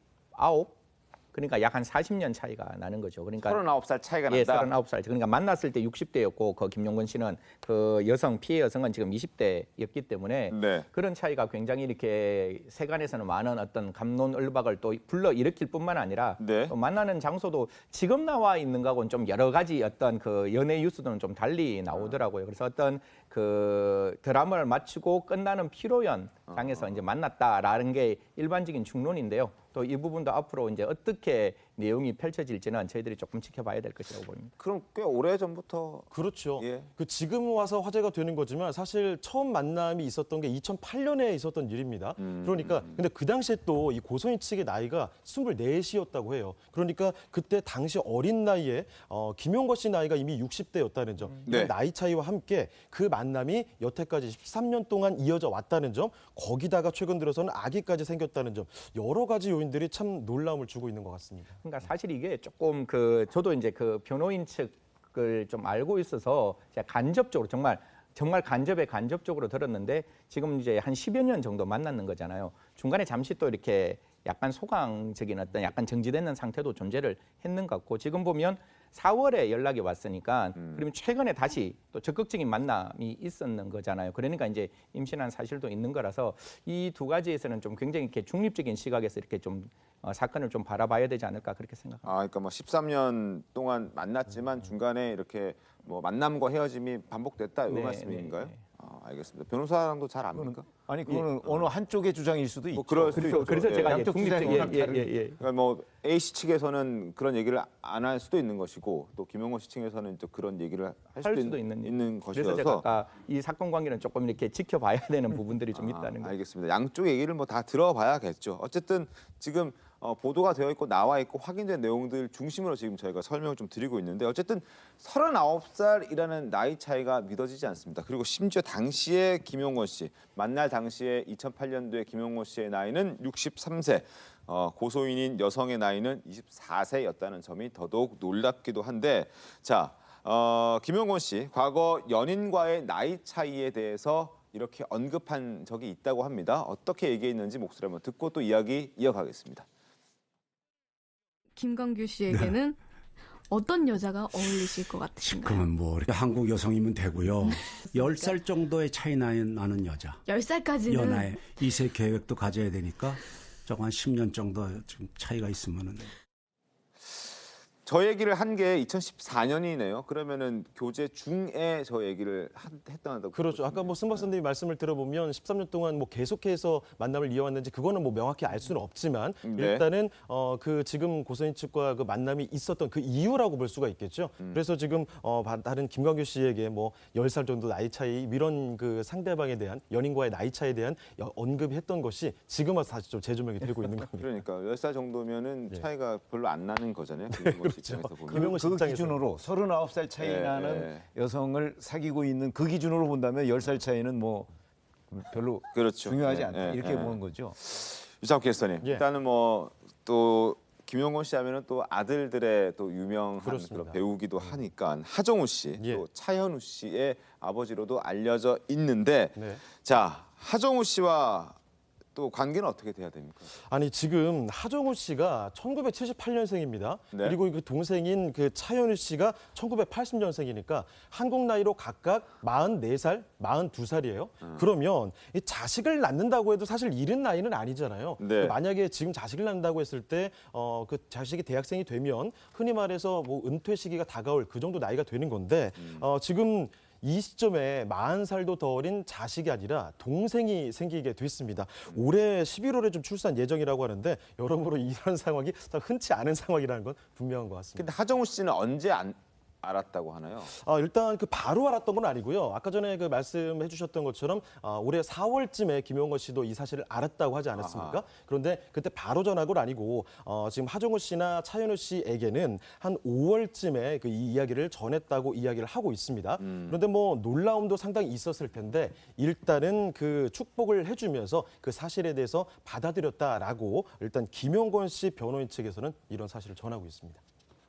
Speaker 10: 그러니까 약 한 40년 차이가 나는 거죠. 그러니까
Speaker 1: 39살 차이가 난다.
Speaker 10: 예, 39살. 그러니까 만났을 때 60대였고 그 김용건 씨는 그 피해 여성은 지금 20대였기 때문에
Speaker 1: 네.
Speaker 10: 그런 차이가 굉장히 이렇게 세간에서는 많은 어떤 갑론을박을 또 불러 일으킬 뿐만 아니라
Speaker 1: 네.
Speaker 10: 또 만나는 장소도 지금 나와 있는 거하고는 좀 여러 가지 어떤 그 연애 뉴스들은 좀 달리 나오더라고요. 그래서 어떤 그 드라마를 마치고 끝나는 피로연장에서 이제 만났다라는 게 일반적인 중론인데요. 또 이 부분도 앞으로 이제 어떻게 내용이 펼쳐질지는 저희들이 조금 지켜봐야 될 것이라고 보입니다.
Speaker 1: 그럼 꽤 오래 전부터
Speaker 21: 그렇죠.
Speaker 1: 예.
Speaker 21: 그 지금 와서 화제가 되는 거지만 사실 처음 만남이 있었던 게 2008년에 있었던 일입니다. 그러니까 근데 그 당시에 또 이 고소인 측의 나이가 24이었다고 해요. 그러니까 그때 당시 어린 나이에 김용건 씨 나이가 이미 60대였다는 점,
Speaker 1: 네.
Speaker 21: 이 나이 차이와 함께 그 만남이 여태까지 13년 동안 이어져 왔다는 점, 거기다가 최근 들어서는 아기까지 생겼다는 점, 여러 가지 요인들이 참 놀라움을 주고 있는 것 같습니다.
Speaker 10: 그러니까 사실 이게 조금 저도 이제 그 변호인 측을 좀 알고 있어서 제가 간접적으로 정말 간접적으로 들었는데 지금 이제 한 10여 년 정도 만났는 거잖아요. 중간에 잠시 또 이렇게 약간 소강적인 어떤 약간 정지되는 상태도 존재를 했는 것 같고 지금 보면 4월에 연락이 왔으니까 그러면 최근에 다시 또 적극적인 만남이 있었는 거잖아요. 그러니까 이제 임신한 사실도 있는 거라서 이 두 가지에서는 좀 굉장히 이렇게 중립적인 시각에서 이렇게 좀 사건을 좀 바라봐야 되지 않을까 그렇게 생각합니다.
Speaker 1: 그러니까 뭐 13년 동안 만났지만 중간에 이렇게 뭐 만남과 헤어짐이 반복됐다 이
Speaker 10: 네,
Speaker 1: 말씀인가요?
Speaker 10: 네,
Speaker 1: 알겠습니다. 변호사랑도 잘 압니까?
Speaker 5: 아니 그거는 어느 한쪽의 주장일 수도 있죠.
Speaker 1: 그럴 수도 있죠.
Speaker 10: 그래서 제가
Speaker 5: 양쪽 주장이
Speaker 1: 그러니까 뭐 A 씨 측에서는 그런 얘기를 안 할 수도 있는 것이고 또 김용건 씨 측에서는 또 그런 얘기를 할 수도 있는 것이어서
Speaker 10: 그래서 제가 아까 이 사건 관계는 조금 이렇게 지켜봐야 되는 부분들이 좀 있다는 거.
Speaker 1: 알겠습니다. 양쪽 얘기를 뭐 다 들어봐야겠죠. 어쨌든 지금 보도가 되어 있고 나와 있고 확인된 내용들 중심으로 지금 저희가 설명을 좀 드리고 있는데 어쨌든 39살이라는 나이 차이가 믿어지지 않습니다. 그리고 심지어 당시에 김용건 씨 만날 당시에 2008년도에 김용건 씨의 나이는 63세, 고소인인 여성의 나이는 24세였다는 점이 더더욱 놀랍기도 한데 자, 김용건 씨 과거 연인과의 나이 차이에 대해서 이렇게 언급한 적이 있다고 합니다. 어떻게 얘기했는지 목소리 한번 듣고 또 이야기 이어가겠습니다.
Speaker 3: 김광규 씨에게는 어떤 여자가 어울리실 것 같으신가요?
Speaker 22: 그러면 뭐 한국 여성이면 되고요. 10살 정도의 차이 나는 여자.
Speaker 3: 10살까지는
Speaker 22: 연하에 2세 계획도 가져야 되니까 조금 한 10년 정도 지금 차이가 있으면은.
Speaker 1: 저 얘기를 한 게 2014년이네요. 그러면은 교제 중에 저 얘기를 했다고.
Speaker 21: 그렇죠. 아까 뭐 승박 선생님이 말씀을 들어보면 13년 동안 뭐 계속해서 만남을 이어왔는지 그거는 뭐 명확히 알 수는 없지만
Speaker 1: 네.
Speaker 21: 일단은 그 지금 고소인 측과 그 만남이 있었던 그 이유라고 볼 수가 있겠죠. 그래서 지금 다른 김광규 씨에게 뭐 10살 정도 나이 차이 이런 그 상대방에 대한 연인과의 나이 차이에 대한 언급이 했던 것이 지금 와서 다시 좀 재조명이 되고 있는 겁니다.
Speaker 1: 그러니까 10살 정도면은
Speaker 21: 네.
Speaker 1: 차이가 별로 안 나는 거잖아요.
Speaker 5: 그 기준으로 39살 차이 나는 여성을 사귀고 있는 그 기준으로 본다면 10살 차이는 뭐 별로 중요하지 않다 이렇게 보는 거죠.
Speaker 1: 유창 캐스터님 일단은 뭐 또 김용건 씨 하면은 또 아들들의 또 유명한 그런 배우기도 하니까 하정우 씨, 또 차현우 씨의 아버지로도 알려져 있는데 자 하정우 씨와 또 관계는 어떻게 돼야 됩니까?
Speaker 21: 아니 지금 하정우 씨가 1978년생입니다. 그리고 그 동생인 그 차현우 씨가 1980년생이니까 한국 나이로 각각 44살, 42살이에요. 그러면 이 자식을 낳는다고 해도 사실 이른 나이는 아니잖아요. 만약에 지금 자식을 낳는다고 했을 때 그 자식이 대학생이 되면 흔히 말해서 뭐 은퇴 시기가 다가올 그 정도 나이가 되는 건데 지금 이 시점에 40살도 더 어린 자식이 아니라 동생이 생기게 됐습니다. 올해 11월에 좀 출산 예정이라고 하는데 여러모로 이런 상황이 흔치 않은 상황이라는 건 분명한 것 같습니다.
Speaker 1: 근데 하정우 씨는 언제 알았다고 하나요?
Speaker 21: 일단 그 바로 알았던 건 아니고요. 아까 전에 그 말씀해 주셨던 것처럼 올해 4월쯤에 김용건 씨도 이 사실을 알았다고 하지 않았습니까? 그런데 그때 바로 전화가 아니고 지금 하정우 씨나 차현우 씨에게는 한 5월쯤에 그 이 이야기를 전했다고 이야기를 하고 있습니다. 그런데 뭐 놀라움도 상당히 있었을 텐데 일단은 그 축복을 해주면서 그 사실에 대해서 받아들였다라고 일단 김용건 씨 변호인 측에서는 이런 사실을 전하고 있습니다.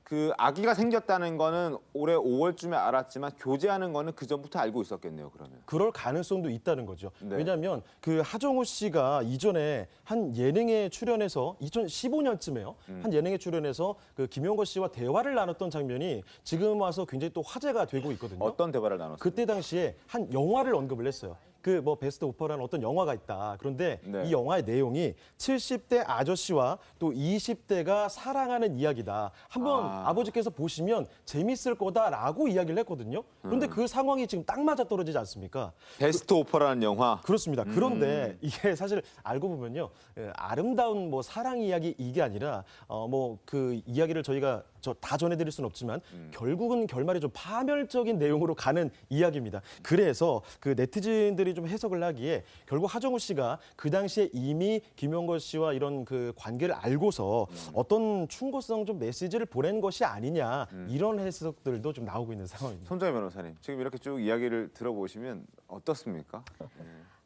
Speaker 1: 그 아기가 생겼다는 거는 올해 5월쯤에 알았지만 교제하는 거는 그 전부터 알고 있었겠네요. 그러면.
Speaker 21: 그럴 가능성도 있다는 거죠. 왜냐하면 그 하정우 씨가 이전에 한 예능에 출연해서 2015년쯤에요. 한 예능에 출연해서 그 김용건 씨와 대화를 나눴던 장면이 지금 와서 굉장히 또 화제가 되고 있거든요.
Speaker 1: 어떤 대화를 나눴어요?
Speaker 21: 그때 당시에 한 영화를 언급을 했어요. 그 뭐 베스트 오퍼라는 어떤 영화가 있다. 그런데 이 영화의 내용이 70대 아저씨와 또 20대가 사랑하는 이야기다. 한번 아버지께서 보시면 재밌을 거다라고 이야기를 했거든요. 그런데 그 상황이 지금 딱 맞아 떨어지지 않습니까?
Speaker 1: 베스트 오퍼라는 영화.
Speaker 21: 그렇습니다. 그런데 이게 사실 알고 보면요. 아름다운 뭐 사랑 이야기 이게 아니라 뭐 그 이야기를 저희가 다 전해드릴 수는 없지만 결국은 결말이 좀 파멸적인 내용으로 가는 이야기입니다. 그래서 그 네티즌들이 좀 해석을 하기에 결국 하정우 씨가 그 당시에 이미 김용건 씨와 이런 그 관계를 알고서 어떤 충고성 좀 메시지를 보낸 것이 아니냐 이런 해석들도 좀 나오고 있는 상황입니다.
Speaker 1: 손정혜 변호사님, 지금 이렇게 쭉 이야기를 들어보시면 어떻습니까?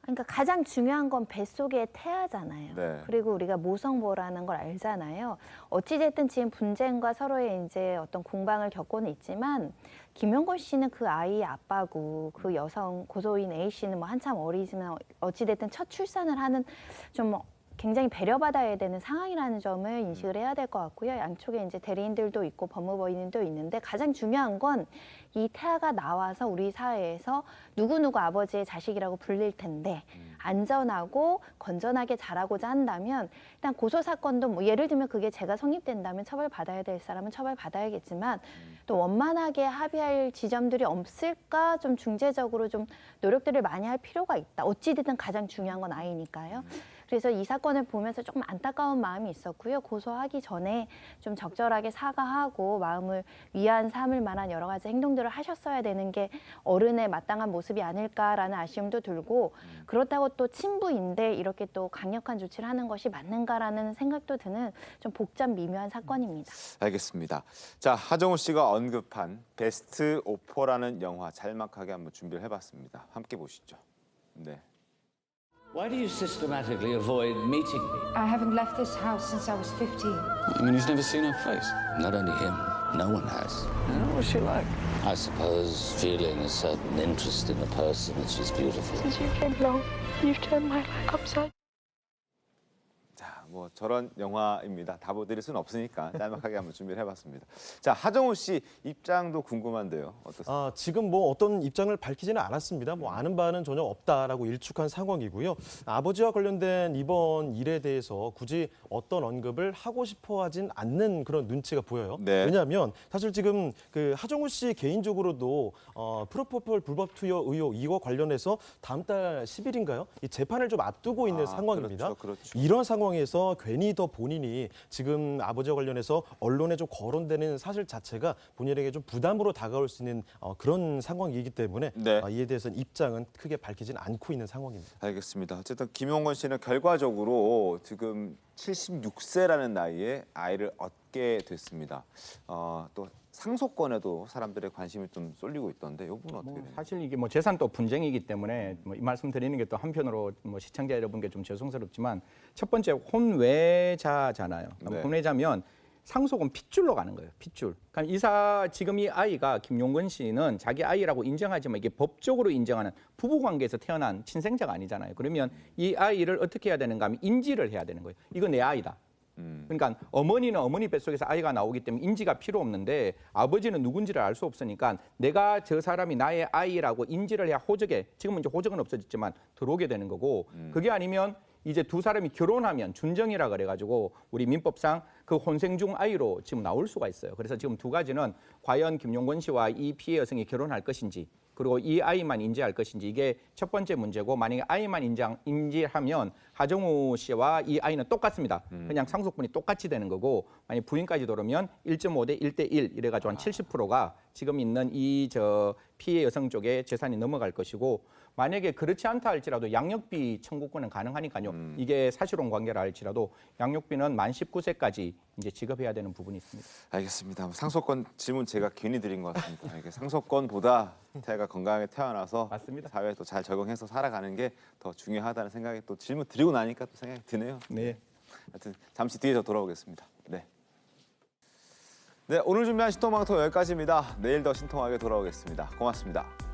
Speaker 6: 그러니까 가장 중요한 건 뱃속의 태아잖아요. 그리고 우리가 모성보라는 걸 알잖아요. 어찌됐든 지금 분쟁과 서로의 이제 어떤 공방을 겪고는 있지만 김용건 씨는 그 아이의 아빠고 그 여성 고소인 A 씨는 뭐 한참 어리지만 어찌됐든 첫 출산을 하는 좀 굉장히 배려받아야 되는 상황이라는 점을 인식을 해야 될 것 같고요. 양쪽에 이제 대리인들도 있고 법무법인도 있는데 가장 중요한 건 이 태아가 나와서 우리 사회에서 누구누구 아버지의 자식이라고 불릴 텐데 안전하고 건전하게 자라고자 한다면 일단 고소 사건도 뭐 예를 들면 그게 제가 성립된다면 처벌받아야 될 사람은 처벌받아야겠지만 또 원만하게 합의할 지점들이 없을까 좀 중재적으로 좀 노력들을 많이 할 필요가 있다. 어찌됐든 가장 중요한 건 아이니까요. 그래서 이 사건을 보면서 조금 안타까운 마음이 있었고요. 고소하기 전에 좀 적절하게 사과하고 마음을 위안 삼을 만한 여러 가지 행동들을 하셨어야 되는 게 어른의 마땅한 모습이 아닐까라는 아쉬움도 들고 그렇다고 또 친부인데 이렇게 또 강력한 조치를 하는 것이 맞는가라는 생각도 드는 좀 복잡 미묘한 사건입니다.
Speaker 1: 알겠습니다. 자, 하정우 씨가 언급한 베스트 오퍼라는 영화 짤막하게 한번 준비를 해봤습니다. 함께 보시죠. 네.
Speaker 7: Why do you systematically avoid meeting me?
Speaker 12: I haven't left this house since I was 15.
Speaker 7: I mean, he's never seen her face. Not only him, no one has. What's she like? I suppose feeling a certain interest in a person that she's beautiful.
Speaker 12: Since you came along, you've turned my life upside.
Speaker 1: 자, 뭐 저런 영화입니다. 다 보여드릴 수는 없으니까 짤막하게 한번 준비를 해봤습니다. 자, 하정우 씨 입장도 궁금한데요. 어떻습니까?
Speaker 21: 지금 뭐 어떤 입장을 밝히지는 않았습니다. 뭐 아는 바는 전혀 없다라고 일축한 상황이고요. 아버지와 관련된 이번 일에 대해서 굳이 어떤 언급을 하고 싶어하진 않는 그런 눈치가 보여요.
Speaker 1: 네.
Speaker 21: 왜냐하면 사실 지금 그 하정우 씨 개인적으로도 프로포폴 불법 투여 의혹 이거 관련해서 다음 달 10일인가요? 이 재판을 좀 앞두고 있는 상황입니다.
Speaker 1: 그렇죠.
Speaker 21: 이런 상황에서 괜히 더 본인이 지금 아버지와 관련해서 언론에 좀 거론되는 사실 자체가 본인에게 좀 부담으로 다가올 수 있는 그런 상황이기 때문에
Speaker 1: 네.
Speaker 21: 이에 대해서는 입장은 크게 밝히진 않고 있는 상황입니다.
Speaker 1: 알겠습니다. 어쨌든 김용건 씨는 결과적으로 지금 76세라는 나이에 아이를 얻게 됐습니다. 또 상속권에도 사람들의 관심이 좀 쏠리고 있던데 이 부분은 어떻게 되나요?
Speaker 10: 사실 이게 뭐 재산도 분쟁이기 때문에 뭐 이 말씀 드리는 게 또 한편으로 뭐 시청자 여러분께 좀 죄송스럽지만 첫 번째 혼외자잖아요.
Speaker 1: 네.
Speaker 10: 혼외자면 상속은 핏줄로 가는 거예요. 핏줄. 그러니까 지금 이 아이가 김용건 씨는 자기 아이라고 인정하지만 이게 법적으로 인정하는 부부 관계에서 태어난 친생자가 아니잖아요. 그러면 이 아이를 어떻게 해야 되는가 하면 인지를 해야 되는 거예요. 이거 내 아이다. 그러니까 어머니는 어머니 뱃속에서 아이가 나오기 때문에 인지가 필요 없는데 아버지는 누군지를 알 수 없으니까 내가 저 사람이 나의 아이라고 인지를 해야 호적에 지금은 이제 호적은 없어졌지만 들어오게 되는 거고 그게 아니면 이제 두 사람이 결혼하면 준정이라 그래가지고 우리 민법상 그 혼생 중 아이로 지금 나올 수가 있어요. 그래서 지금 두 가지는 과연 김용건 씨와 이 피해 여성이 결혼할 것인지 그리고 이 아이만 인지할 것인지 이게 첫 번째 문제고 만약에 아이만 인지하면 하정우 씨와 이 아이는 똑같습니다. 그냥 상속분이 똑같이 되는 거고 만약 부인까지 들어오면 1.5 대 1대 1 이래가지고 한 70%가 지금 있는 이 피해 여성 쪽에 재산이 넘어갈 것이고 만약에 그렇지 않다 할지라도 양육비 청구권은 가능하니까요. 이게 사실혼 관계라 할지라도 양육비는 만 19세까지 이제 지급해야 되는 부분이 있습니다.
Speaker 1: 알겠습니다. 상속권 질문 제가 괜히 드린 것 같습니다. 이게 상속권보다 태아가 건강하게 태어나서
Speaker 10: 맞습니다.
Speaker 1: 사회에 또 잘 적응해서 살아가는 게 더 중요하다는 생각이 또 질문 드리고 나니까 또 생각이 드네요.
Speaker 10: 네.
Speaker 1: 하여튼 잠시 뒤에 돌아오겠습니다. 네. 네, 오늘 준비한 신통방송 여기까지입니다. 내일 더 신통하게 돌아오겠습니다. 고맙습니다.